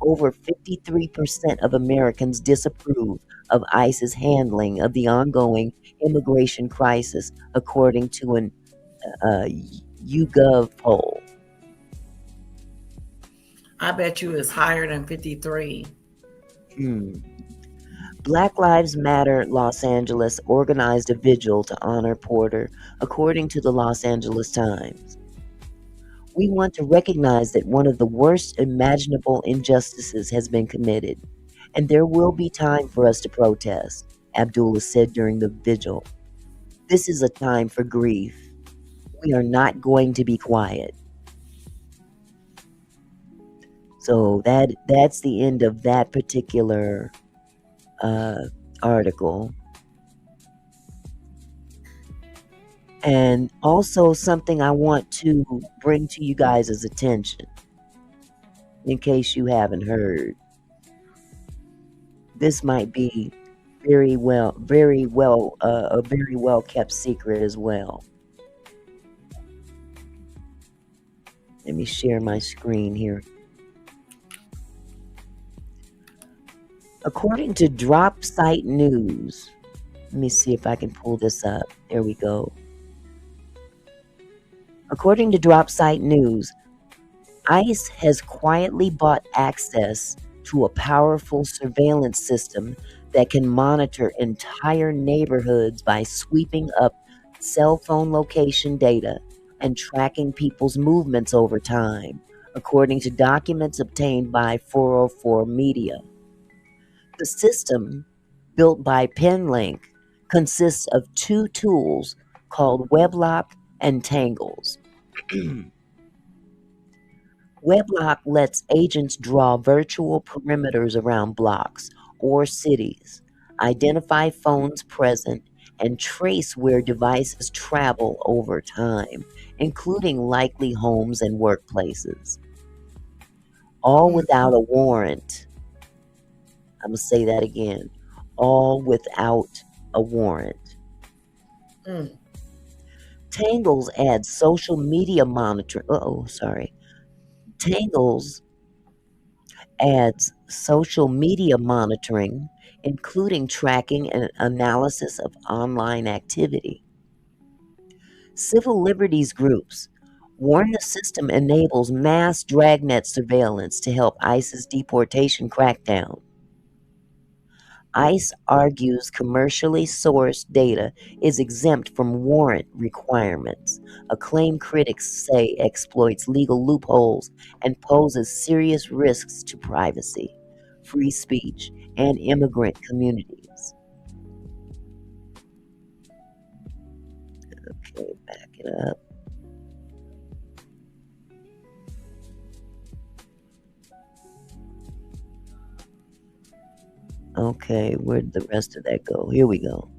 Speaker 1: Over 53% of Americans disapprove of ICE's handling of the ongoing immigration crisis, according to an YouGov poll.
Speaker 2: I bet you it's higher than 53.
Speaker 1: Black Lives Matter Los Angeles organized a vigil to honor Porter, according to the Los Angeles Times. We want to recognize that one of the worst imaginable injustices has been committed, and there will be time for us to protest, Abdullah said during the vigil. This is a time for grief. We are not going to be quiet. So that's the end of that particular article. And also something I want to bring to you guys' attention, in case you haven't heard. This might be a very well kept secret as well. Let me share my screen here. According to Drop Site News, let me see if I can pull this up. There we go. According to Drop Site News, ICE has quietly bought access to a powerful surveillance system that can monitor entire neighborhoods by sweeping up cell phone location data and tracking people's movements over time, according to documents obtained by 404 Media. The system, built by Penlink, consists of two tools called WebLock and Tangles. WebLock lets agents draw virtual perimeters around blocks or cities, identify phones present, and trace where devices travel over time, including likely homes and workplaces. All without a warrant. I'm going to say that again. All without a warrant.
Speaker 2: Mm.
Speaker 1: Tangles adds social media monitoring. Tangles adds social media monitoring, including tracking and analysis of online activity. Civil liberties groups warn the system enables mass dragnet surveillance to help ICE's deportation crackdown. ICE argues commercially sourced data is exempt from warrant requirements, a claim critics say exploits legal loopholes and poses serious risks to privacy, free speech, and immigrant communities. Okay, back it up. Okay, where'd the rest of that go? Here we go.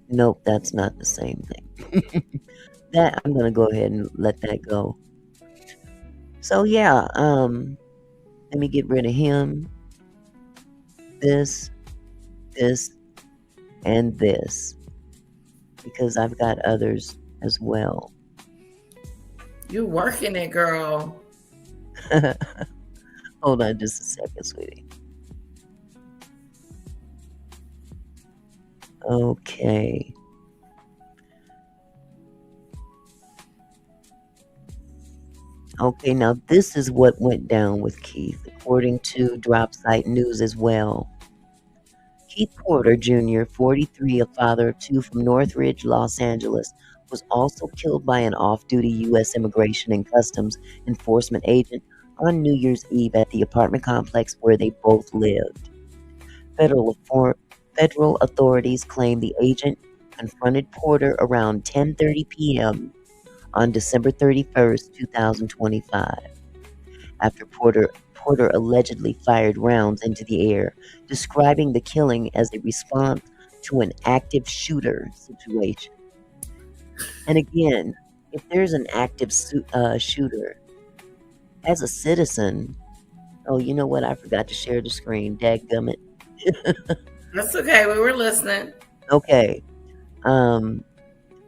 Speaker 1: Nope, that's not the same thing. that I'm gonna go ahead and let that go. So yeah, let me get rid of him. This, and this, because I've got others as well.
Speaker 2: You working it, girl.
Speaker 1: Hold on just a second, sweetie. Okay. Okay, now this is what went down with Keith, according to Drop Site News as well. Keith Porter Jr., 43, a father of two from Northridge, Los Angeles, was also killed by an off-duty U.S. Immigration and Customs Enforcement agent on New Year's Eve at the apartment complex where they both lived. Federal authorities claim the agent confronted Porter around 10:30 p.m. on December 31st, 2025. After Porter allegedly fired rounds into the air, describing the killing as a response to an active shooter situation. And again, if there's an active shooter, as a citizen, oh, you know what? I forgot to share the screen. Dadgummit.
Speaker 2: That's okay. We were listening.
Speaker 1: Okay.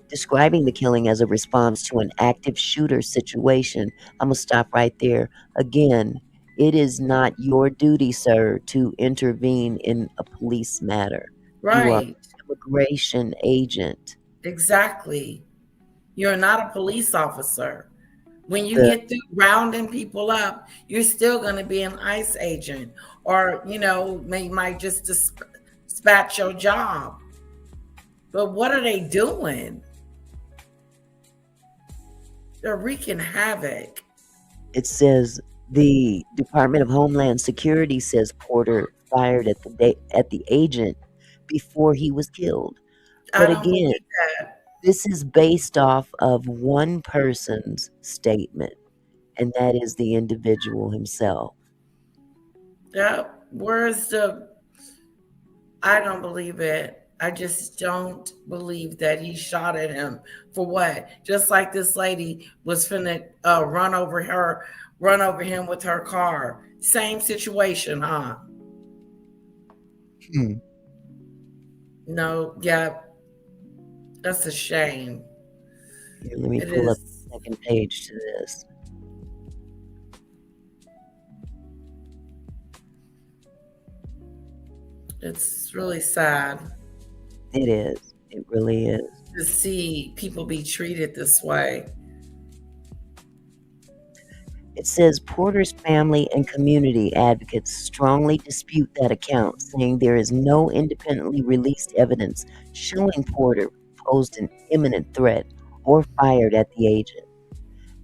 Speaker 1: Describing the killing as a response to an active shooter situation. I'm going to stop right there. Again, it is not your duty, sir, to intervene in a police matter. You are an
Speaker 2: Right.
Speaker 1: immigration agent.
Speaker 2: Exactly. You're not a police officer. When you
Speaker 1: The-
Speaker 2: get through rounding people up, you're still going to be an ICE agent, or might just dispatch your job. But what are they doing? They're wreaking havoc.
Speaker 1: It says the Department of Homeland Security says Porter fired at the agent before he was killed.
Speaker 2: I
Speaker 1: But
Speaker 2: don't
Speaker 1: again,
Speaker 2: believe that.
Speaker 1: this is based off of one person's statement, and that is the individual himself.
Speaker 2: Yeah. Where's the? I don't believe it. I just don't believe that he shot at him for what? Just like this lady was finna run over him with her car. Same situation, huh? No, yeah, that's a shame.
Speaker 1: Here, let me
Speaker 2: It
Speaker 1: pull up
Speaker 2: is.
Speaker 1: the second page to this.
Speaker 2: It's really sad
Speaker 1: It is. It really is.
Speaker 2: to see people be treated this way.
Speaker 1: It says Porter's family and community advocates strongly dispute that account, saying there is no independently released evidence showing Porter posed an imminent threat or fired at the agent.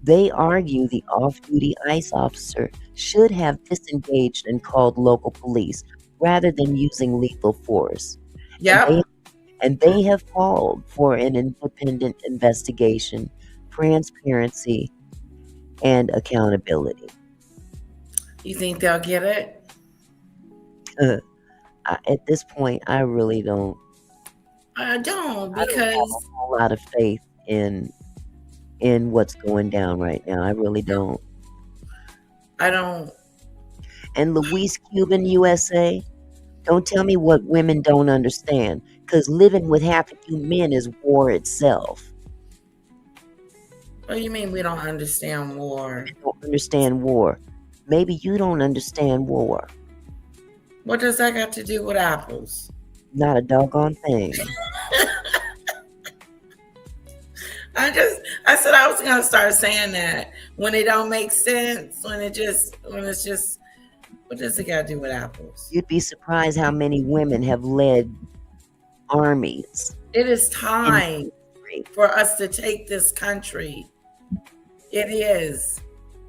Speaker 1: They argue the off-duty ICE officer should have disengaged and called local police rather than using lethal force.
Speaker 2: Yep.
Speaker 1: And they have called for an independent investigation, transparency, and accountability.
Speaker 2: You think they'll get it?
Speaker 1: At this point, I really don't.
Speaker 2: I don't,
Speaker 1: I don't have
Speaker 2: because
Speaker 1: a whole lot of faith in what's going down right now. I really don't.
Speaker 2: I don't.
Speaker 1: And Luis Cuban, USA, don't tell me what women don't understand, because living with half a few men is war itself.
Speaker 2: What do you mean we don't understand war?
Speaker 1: You don't understand war. Maybe you don't understand war.
Speaker 2: What does that got to do with apples?
Speaker 1: Not a doggone thing.
Speaker 2: I said I was gonna start saying that when it don't make sense, when it's just, what does it got to do with apples?
Speaker 1: You'd be surprised how many women have led armies.
Speaker 2: It is time for us to take this country. It is.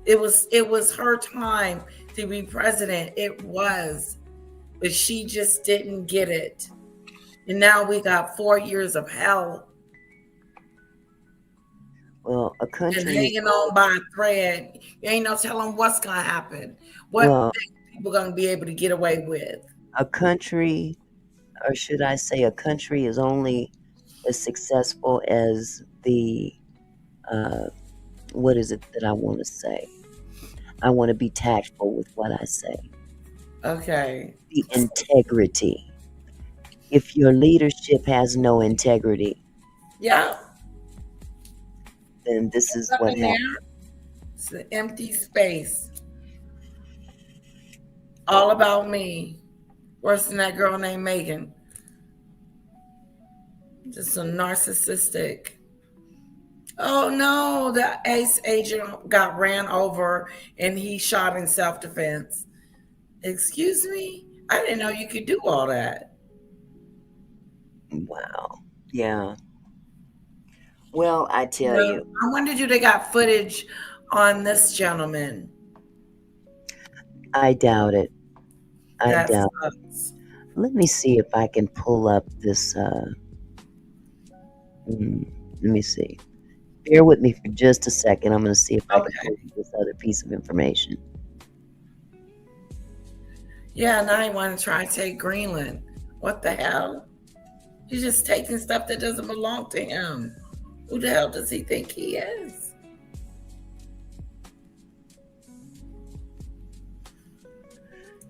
Speaker 2: It was her time to be president. It was, but she just didn't get it. And now we got 4 years of hell.
Speaker 1: Well, a country
Speaker 2: And hanging on by a thread. You ain't no telling what's gonna happen. What people gonna be able to get away with.
Speaker 1: A country, or should I say a country, is only as successful as the what is it that I want to say? I want to be tactful with what I say.
Speaker 2: Okay.
Speaker 1: The integrity. If your leadership has no integrity,
Speaker 2: Yeah.
Speaker 1: then this is
Speaker 2: Up
Speaker 1: what
Speaker 2: in there.
Speaker 1: happens.
Speaker 2: It's an empty space. All about me. Worse than that girl named Megan. Just a narcissistic. Oh no, the ace agent got ran over and he shot in self-defense. Excuse me? I didn't know you could do all that.
Speaker 1: Wow. Yeah. Well, I tell
Speaker 2: Well,
Speaker 1: you,
Speaker 2: I wondered if they got footage on this gentleman.
Speaker 1: I doubt it. I
Speaker 2: That
Speaker 1: doubt.
Speaker 2: sucks.
Speaker 1: Let me see if I can pull up this. Let me see. Bear with me for just a second. I'm going to see if I can
Speaker 2: Okay.
Speaker 1: pull up this other piece of information.
Speaker 2: Yeah, now he want to try to take Greenland. What the hell? He's just taking stuff that doesn't belong to him. Who the hell does he think he is?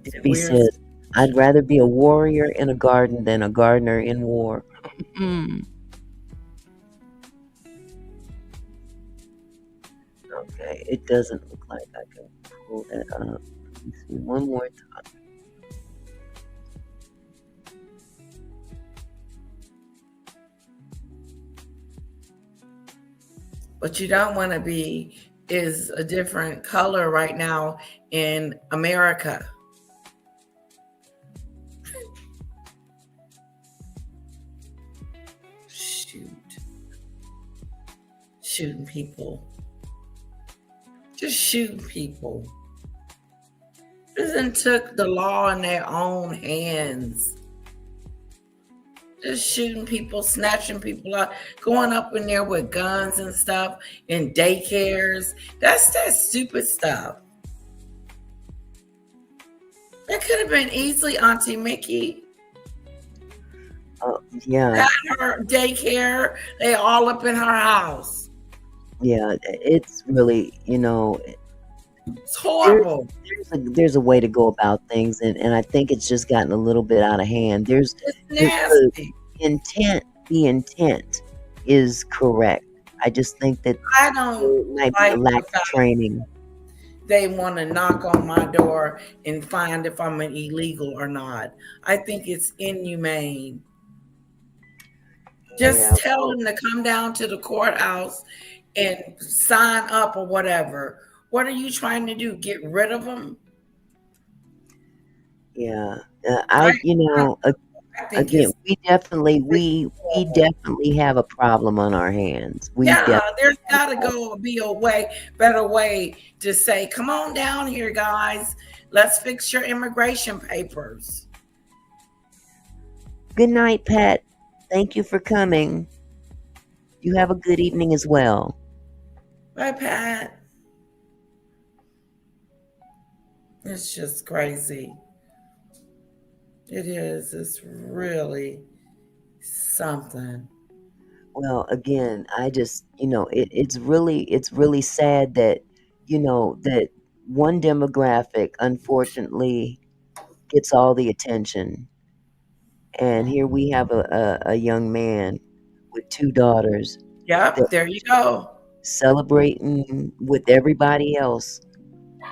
Speaker 1: Debbie
Speaker 2: Weird.
Speaker 1: says, I'd rather be a warrior in a garden than a gardener in war. Okay, it doesn't look like I can pull that up. Let me see one more time.
Speaker 2: What you don't want to be is a different color right now in America. Shooting people. Just shooting people. Just took the law in their own hands. Just shooting people, snatching people up, going up in there with guns and stuff in daycares. That's that stupid stuff. That could have been easily Auntie Mickey.
Speaker 1: Yeah.
Speaker 2: At her daycare, they all up in her house.
Speaker 1: Yeah, it's really,
Speaker 2: It's horrible.
Speaker 1: There's a way to go about things, and I think it's just gotten a little bit out of hand.
Speaker 2: It's nasty.
Speaker 1: The intent is correct. I just think that
Speaker 2: I don't
Speaker 1: there might be a lack of training.
Speaker 2: They want to knock on my door and find if I'm an illegal or not. I think it's inhumane. Just tell them to come down to the courthouse and sign up or whatever. What are you trying to do? Get rid of them?
Speaker 1: Yeah, again, we definitely have a problem on our hands.
Speaker 2: There's got to be a better way to say, come on down here, guys. Let's fix your immigration papers.
Speaker 1: Good night, Pat. Thank you for coming. You have a good evening as well.
Speaker 2: Bye, Pat. It's just crazy. It is. It's really something.
Speaker 1: Well, again, I just, it's really sad that, that one demographic unfortunately gets all the attention. And here we have a young man with 2 daughters.
Speaker 2: Yep, there you go.
Speaker 1: Celebrating with everybody else.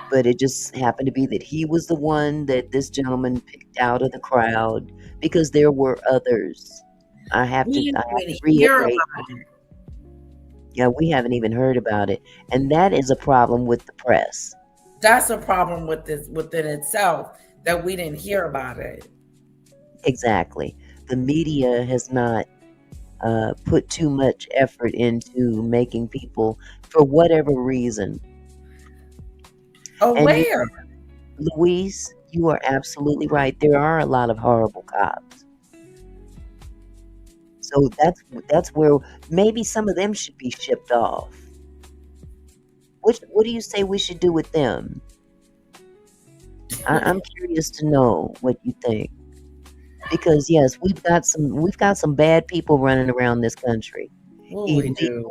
Speaker 1: But it just happened to be that he was the one that this gentleman picked out of the crowd because there were others. I have to reiterate. Yeah, we haven't even heard about it. And that is a problem with the press.
Speaker 2: That's a problem with this within itself, that we didn't hear about it.
Speaker 1: Exactly. The media has not put too much effort into making people, for whatever reason.
Speaker 2: Aware.
Speaker 1: Louise, you are absolutely right. There are a lot of horrible cops. So that's where maybe some of them should be shipped off. What do you say we should do with them? I'm curious to know what you think. Because yes, we've got some bad people running around this country.
Speaker 2: Well, we do.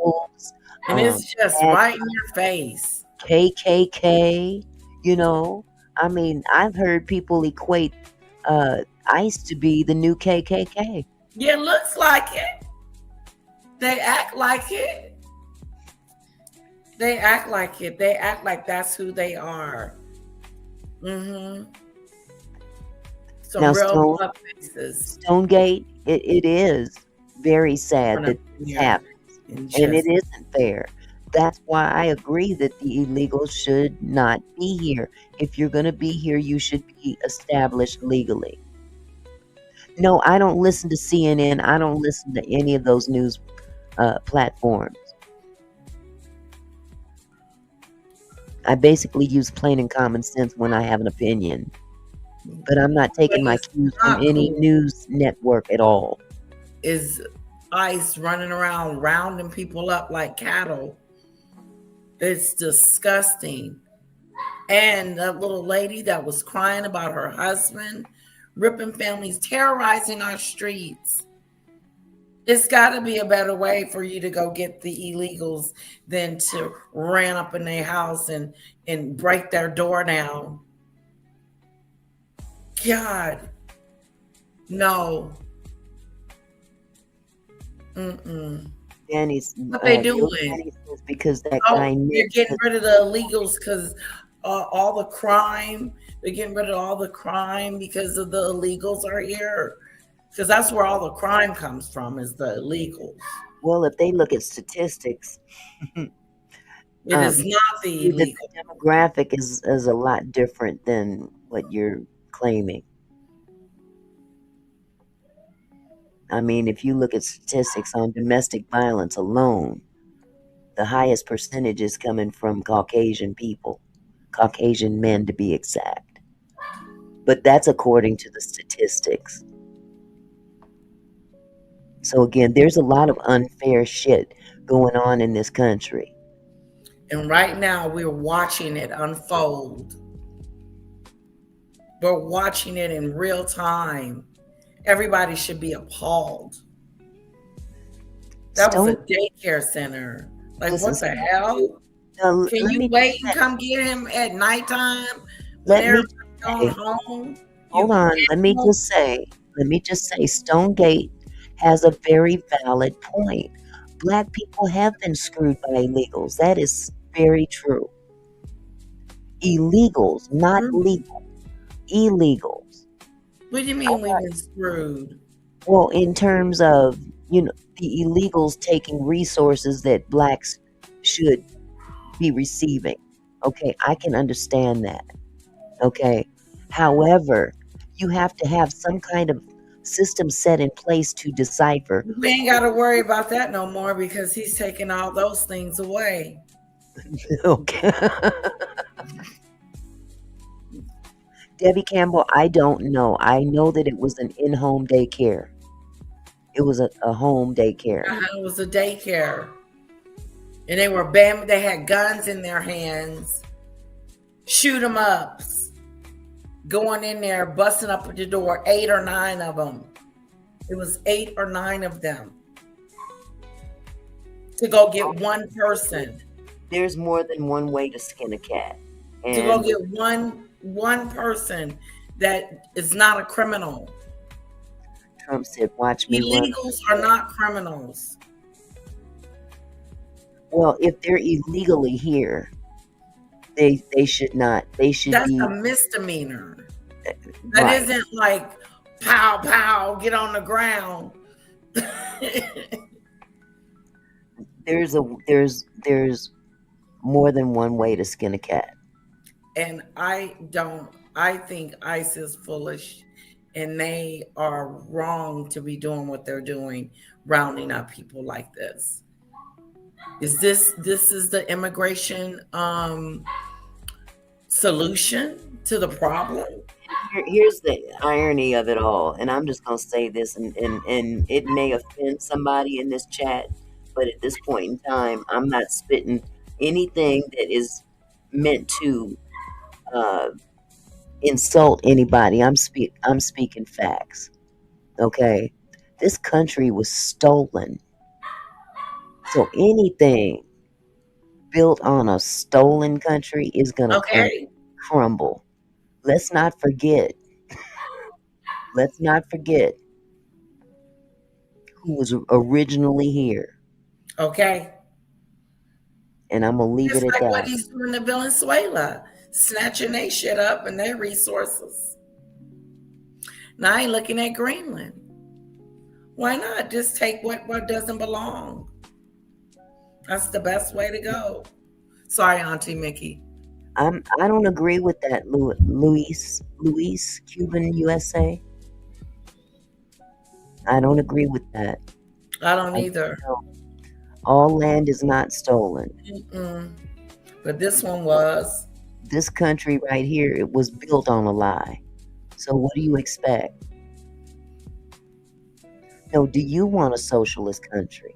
Speaker 2: And it's just
Speaker 1: Bad
Speaker 2: right in your face.
Speaker 1: KKK. You know, I mean, I've heard people equate ICE to be the new KKK.
Speaker 2: Yeah, it looks like it. They act like it. They act like it. They act like that's who they are. Mm-hmm. Some
Speaker 1: Now,
Speaker 2: real tough faces.
Speaker 1: Stonegate, it is very sad that this
Speaker 2: Yeah.
Speaker 1: happens, and it isn't fair. That's why I agree that the illegals should not be here. If you're going to be here, you should be established legally. No, I don't listen to CNN. I don't listen to any of those news platforms. I basically use plain and common sense when I have an opinion. But I'm not taking my cues from any news network at all.
Speaker 2: Is ICE running around rounding people up like cattle? It's disgusting. And that little lady that was crying about her husband, ripping families, terrorizing our streets. It's got to be a better way for you to go get the illegals than to ran up in their house and break their door down. God, no.
Speaker 1: Danny's
Speaker 2: what they doing?
Speaker 1: Because that guy
Speaker 2: they're getting rid of the illegals because all the crime. They're getting rid of all the crime because of the illegals are here. Because that's where all the crime comes from, is the illegals.
Speaker 1: Well, if they look at statistics,
Speaker 2: it is not the illegal.
Speaker 1: The demographic is a lot different than what you're claiming. I mean, if you look at statistics on domestic violence alone, the highest percentage is coming from Caucasian people, Caucasian men to be exact. But that's according to the statistics. So again, there's a lot of unfair shit going on in this country.
Speaker 2: And right now we're watching it unfold. We're watching it in real time. Everybody should be appalled. That was a daycare center. Like, what the hell? Can you wait and come get him at nighttime?
Speaker 1: Let me
Speaker 2: going home?
Speaker 1: Hold on. Let me just say, Stonegate has a very valid point. Black people have been screwed by illegals. That is very true. Illegals, not legal. Illegals.
Speaker 2: What do you mean we've been screwed?
Speaker 1: Well, in terms of, the illegals taking resources that blacks should be receiving. Okay, I can understand that. Okay. However, you have to have some kind of system set in place to decipher.
Speaker 2: We ain't got to worry about that no more because he's taking all those things away.
Speaker 1: Okay. Debbie Campbell, I don't know. I know that it was an in-home daycare. It was a home daycare.
Speaker 2: It was a daycare. And they were bam. They had guns in their hands. Shoot 'em ups. Going in there, busting up at the door. 8 or 9 of them. It was 8 or 9 of them. To go get one person.
Speaker 1: There's more than one way to skin a cat.
Speaker 2: To go get one person that is not a criminal.
Speaker 1: Trump said, watch me.
Speaker 2: Illegals are not criminals.
Speaker 1: Well, if they're illegally here, they should not. That's
Speaker 2: a misdemeanor. That isn't like pow pow, get on the ground.
Speaker 1: There's more than one way to skin a cat.
Speaker 2: And I think ICE is foolish and they are wrong to be doing what they're doing, rounding up people like this. This is the immigration solution to the problem?
Speaker 1: Here's the irony of it all, and I'm just going to say this, and it may offend somebody in this chat, but at this point in time, I'm not spitting anything that is meant to insult anybody. I'm speaking facts. Okay, this country was stolen. So anything built on a stolen country is going to
Speaker 2: Okay.
Speaker 1: crumble. Let's not forget. Let's not forget who was originally here.
Speaker 2: Okay.
Speaker 1: And I'm going to leave
Speaker 2: Just
Speaker 1: it at
Speaker 2: like what
Speaker 1: that.
Speaker 2: he's doing to Venezuela, snatching their shit up and their resources. Now I ain't looking at Greenland. Why not just take what doesn't belong? That's the best way to go. Sorry, Auntie Mickey.
Speaker 1: I don't agree with that, Luis, Cuban USA. I don't agree with that.
Speaker 2: I don't either.
Speaker 1: All land is not stolen.
Speaker 2: Mm-mm. But this one was.
Speaker 1: This country right here, it was built on a lie. So what do you expect? No, do you want a socialist country?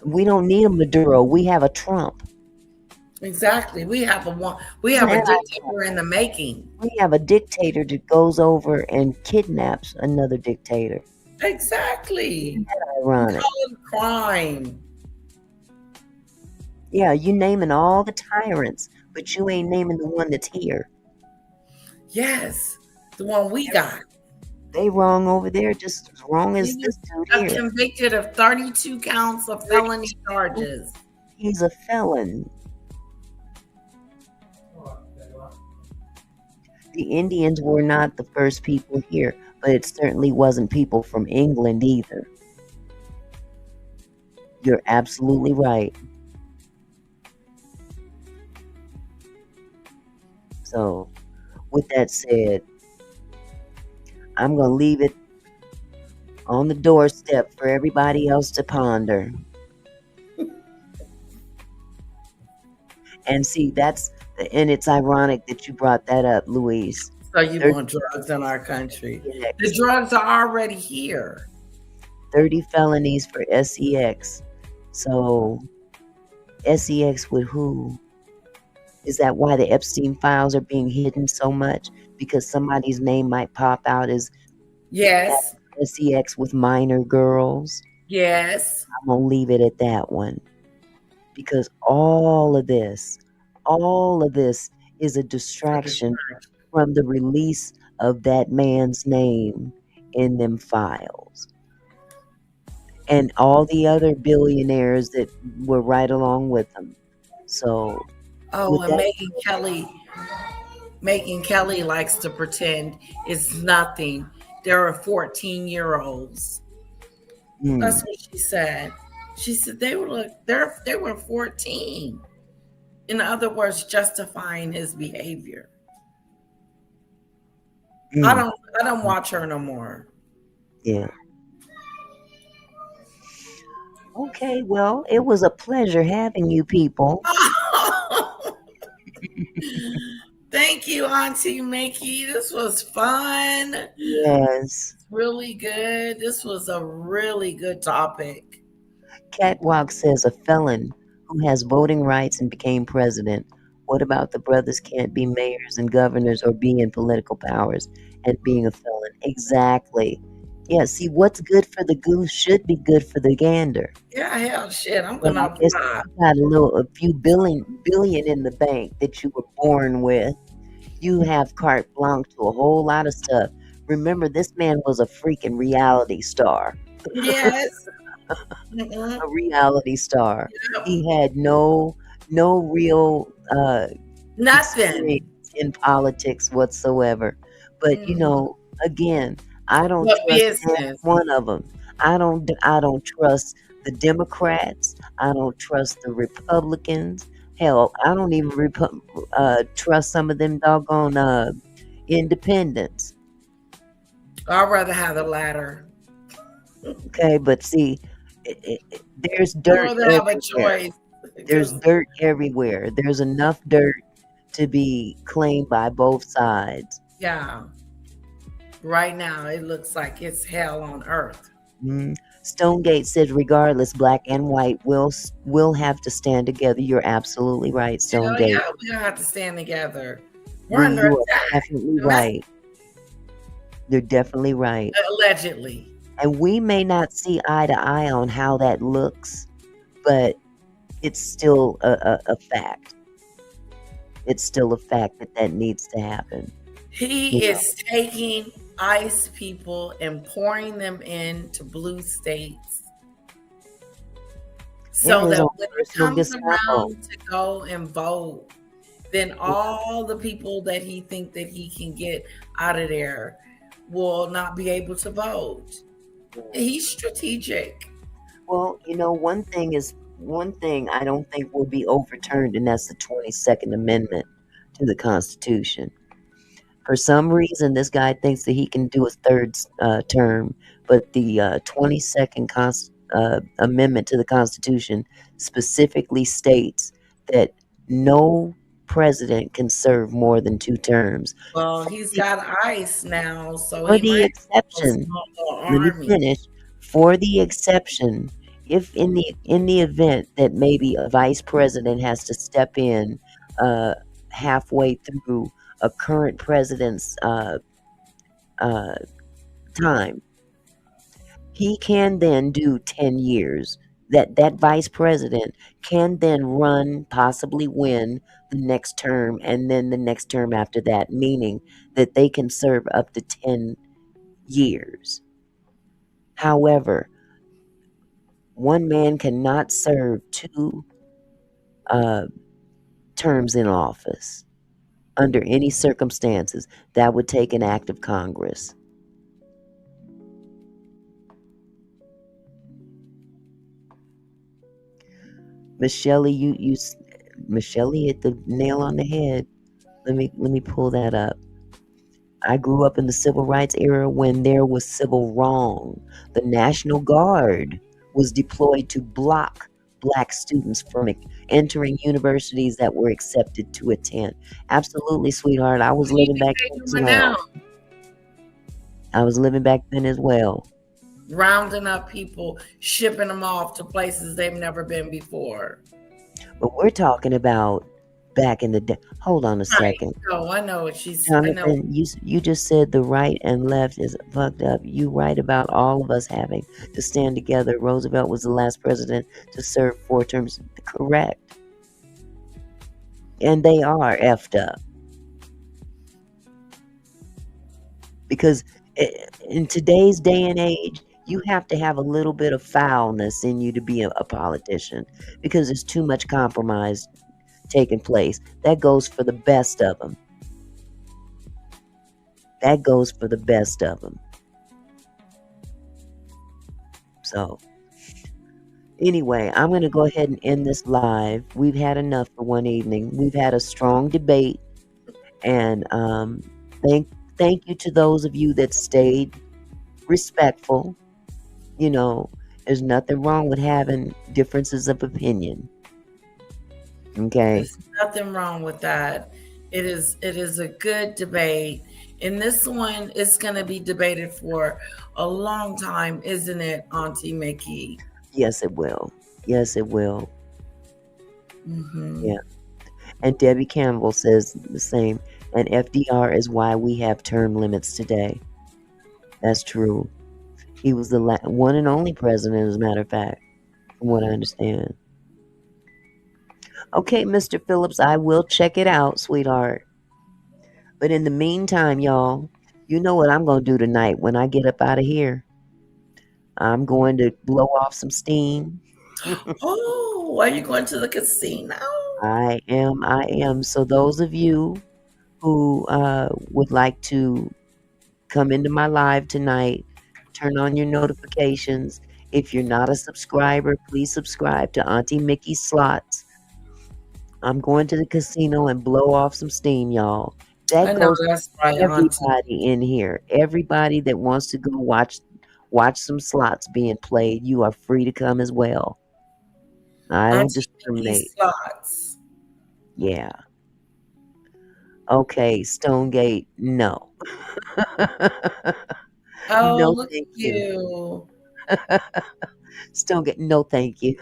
Speaker 1: We don't need a Maduro. We have a Trump.
Speaker 2: Exactly. We have a dictator in the making.
Speaker 1: We have a dictator that goes over and kidnaps another dictator.
Speaker 2: Exactly.
Speaker 1: Isn't that ironic?
Speaker 2: Call it crime.
Speaker 1: Yeah, you naming all the tyrants, but you ain't naming the one that's here.
Speaker 2: Yes. The one we got.
Speaker 1: They wrong over there, just as wrong as this dude
Speaker 2: I'm
Speaker 1: here.
Speaker 2: convicted of 32 counts of felony charges.
Speaker 1: He's a felon. The Indians were not the first people here, but it certainly wasn't people from England either. You're absolutely right. So, with that said, I'm going to leave it on the doorstep for everybody else to ponder. And see, and it's ironic that you brought that up, Louise.
Speaker 2: So you want drugs in our country?
Speaker 1: SEX.
Speaker 2: The drugs are already here.
Speaker 1: 30 felonies for SEX. So, SEX with who? Is that why the Epstein files are being hidden so much? Because somebody's name might pop out as
Speaker 2: Yes.
Speaker 1: SEX with minor girls?
Speaker 2: Yes.
Speaker 1: I'm going to leave it at that one. Because all of this is a distraction from the release of that man's name in them files. And all the other billionaires that were right along with them. So,
Speaker 2: oh, and Megan Kelly likes to pretend it's nothing. There are 14-year-olds. That's what she said. She said they were 14. In other words, justifying his behavior. I don't watch her no more.
Speaker 1: Yeah. Okay, well, it was a pleasure having you people.
Speaker 2: Thank you, Auntie Mickey. This was fun.
Speaker 1: Yes.
Speaker 2: Really good. This was a really good topic.
Speaker 1: Catwalk says a felon who has voting rights and became president. What about the brothers can't be mayors and governors or be in political powers and being a felon? Exactly. Yeah, see, what's good for the goose should be good for the gander.
Speaker 2: Yeah, hell shit. I'm gonna apply.
Speaker 1: You got a few billion in the bank that you were born with. You have carte blanche to a whole lot of stuff. Remember, this man was a freaking reality star.
Speaker 2: Yes.
Speaker 1: A reality star. Yep. He had no real
Speaker 2: nothing
Speaker 1: in politics whatsoever. But again, I don't trust one of them. I don't trust the Democrats. I don't trust the Republicans. Hell, I don't even trust some of them doggone independents.
Speaker 2: I'd rather have the latter.
Speaker 1: Okay, but see, there's dirt everywhere. There's dirt everywhere. There's enough dirt to be claimed by both sides.
Speaker 2: Yeah. Right now, it looks like it's hell on earth.
Speaker 1: Stonegate said, regardless, black and white will have to stand together. You're absolutely right, Stonegate.
Speaker 2: Yeah, we're gonna have to stand together. We're under attack.
Speaker 1: Definitely right. You're definitely right.
Speaker 2: Allegedly.
Speaker 1: And we may not see eye to eye on how that looks, but it's still a fact. It's still a fact that needs to happen.
Speaker 2: He
Speaker 1: You know,
Speaker 2: is taking ICE people and pouring them into blue states
Speaker 1: yeah,
Speaker 2: so
Speaker 1: his
Speaker 2: that
Speaker 1: own
Speaker 2: when it
Speaker 1: personal
Speaker 2: comes
Speaker 1: Gestapo.
Speaker 2: around to go and vote, then all the people that he think that he can get out of there will not be able to vote. He's strategic.
Speaker 1: Well, one thing I don't think will be overturned, and that's the 22nd Amendment to the Constitution. For some reason, this guy thinks that he can do a third term, but the 22nd Amendment to the Constitution specifically states that no president can serve more than 2 terms.
Speaker 2: Well, he's got ICE now, so
Speaker 1: For
Speaker 2: he
Speaker 1: the
Speaker 2: might have a
Speaker 1: exception,
Speaker 2: small little
Speaker 1: let me
Speaker 2: army.
Speaker 1: finish. For the exception, if in the event that maybe a vice president has to step in uh, halfway through a current president's uh, time, he can then do 10 years. That vice president can then run, possibly win the next term, and then the next term after that, meaning that they can serve up to 10 years. However, one man cannot serve 2 uh, terms in office under any circumstances. That would take an act of Congress. Michelle, Michelle hit the nail on the head. Let me pull that up. I grew up in the civil rights era when there was civil wrong. The National Guard was deployed to block black students from entering universities that were accepted to attend. Absolutely, sweetheart. I was
Speaker 2: What do you
Speaker 1: living
Speaker 2: think
Speaker 1: back then
Speaker 2: they're
Speaker 1: as
Speaker 2: doing
Speaker 1: well.
Speaker 2: now?
Speaker 1: I was living back then as well.
Speaker 2: Rounding up people, shipping them off to places they've never been before.
Speaker 1: But we're talking about back in the day. Hold on a
Speaker 2: Right.
Speaker 1: second.
Speaker 2: No, I know what she's. I know.
Speaker 1: Jonathan, you just said the right and left is fucked up. You right about all of us having to stand together. Roosevelt was the last president to serve 4 terms. Correct. And they are effed up. Because in today's day and age, you have to have a little bit of foulness in you to be a politician, because there's too much compromise taking place. That goes for the best of them. That goes for the best of them. So, anyway, I'm going to go ahead and end this live. We've had enough for one evening. We've had a strong debate, and thank you to those of you that stayed respectful. There's nothing wrong with having differences of opinion. Okay.
Speaker 2: There's nothing wrong with that. It is a good debate. And this one is going to be debated for a long time, isn't it, Auntie Mickey?
Speaker 1: Yes, it will. Yes, it will.
Speaker 2: Mm-hmm.
Speaker 1: Yeah. And Debbie Campbell says the same. And FDR is why we have term limits today. That's true. He was the one and only president, as a matter of fact, from what I understand. Okay, Mr. Phillips, I will check it out, sweetheart. But in the meantime, y'all, you know what I'm going to do tonight when I get up out of here? I'm going to blow off some steam.
Speaker 2: Oh, are you going to the casino?
Speaker 1: I am. So those of you who would like to come into my live tonight, turn on your notifications. If you're not a subscriber, please subscribe to Auntie Mickey's Slots. I'm going to the casino and blow off some steam, y'all. That goes for everybody in here. Everybody that wants to go watch some slots being played, you are free to come as well. I don't discriminate.
Speaker 2: Slots.
Speaker 1: Yeah. Okay, Stonegate, no.
Speaker 2: Oh,
Speaker 1: no,
Speaker 2: look
Speaker 1: thank
Speaker 2: at you.
Speaker 1: Stonegate, no, thank you.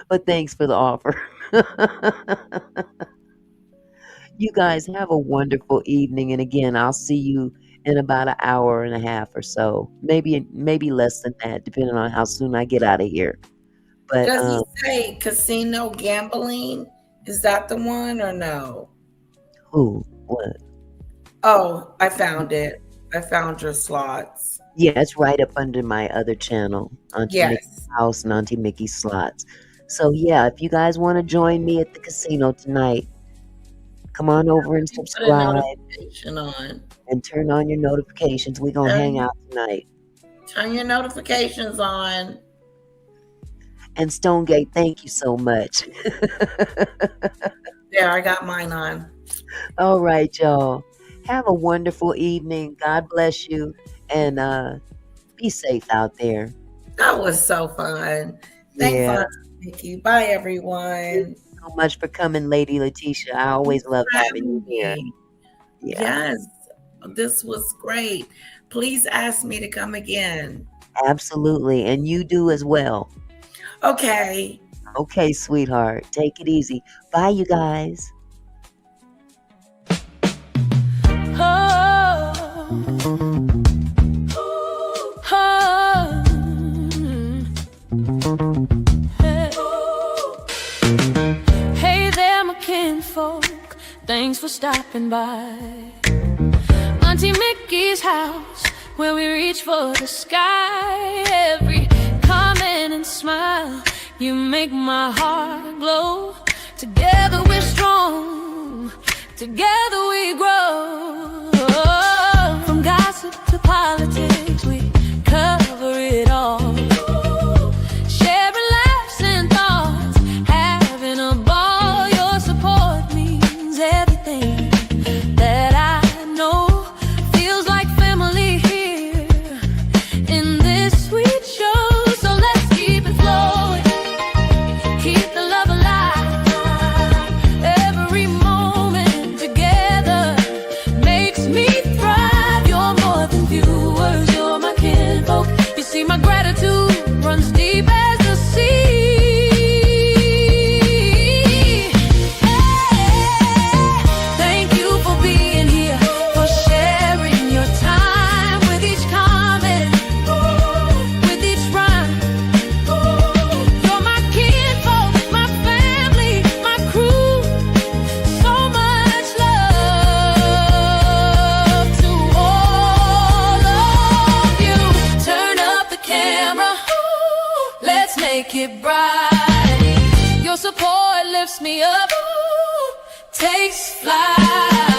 Speaker 1: But thanks for the offer. You guys have a wonderful evening, and again, I'll see you in about an hour and a half or so, maybe less than that, depending on how soon I get out of here. But
Speaker 2: Does he say casino gambling? Is that the one or no?
Speaker 1: who? What?
Speaker 2: Oh, I found it. I found your slots.
Speaker 1: Yeah, it's right up under my other channel, Auntie Mickey's
Speaker 2: Yes.
Speaker 1: House and Auntie Mickey's Slots. So yeah, if you guys want to join me at the casino tonight, come on over and
Speaker 2: Put a
Speaker 1: subscribe
Speaker 2: notification on.
Speaker 1: and turn on your notifications. We're gonna hang out tonight.
Speaker 2: Turn your notifications on.
Speaker 1: And Stonegate, thank you so much.
Speaker 2: There, I got mine on.
Speaker 1: All right, y'all. Have a wonderful evening. God bless you. And be safe out there.
Speaker 2: That was so fun. Thanks,
Speaker 1: Yeah.
Speaker 2: Auntie Mickey. Bye, everyone.
Speaker 1: Thank you so much for coming, Lady Letitia. I always love having you here. Yeah,
Speaker 2: Yes, this was great. Please ask me to come again.
Speaker 1: absolutely. And you do as well.
Speaker 2: Okay.
Speaker 1: Okay, sweetheart. Take it easy. Bye, you guys.
Speaker 5: Hey there, my kinfolk. Thanks for stopping by. Auntie Mickey's house, where we reach for the sky. Every comment and smile, you make my heart glow. Together we're strong, together we grow. From gossip to politics, we cover it all. Sharing laughs and thoughts, having a ball. Your support means everything that I know. Feels like family here in this sweet show. So let's keep it flowing, keep the love alive. Every moment together makes me thrive. You're more than viewers, you're my kinfolk. You see, my gratitude runs deep as the sea. Thank you for being here, for sharing your time with each comment, with each rhyme. You're my kinfolk, my family, my crew. So much love to all of you. Turn up the camera, let's make it bright. Your support lifts me up, takes flight.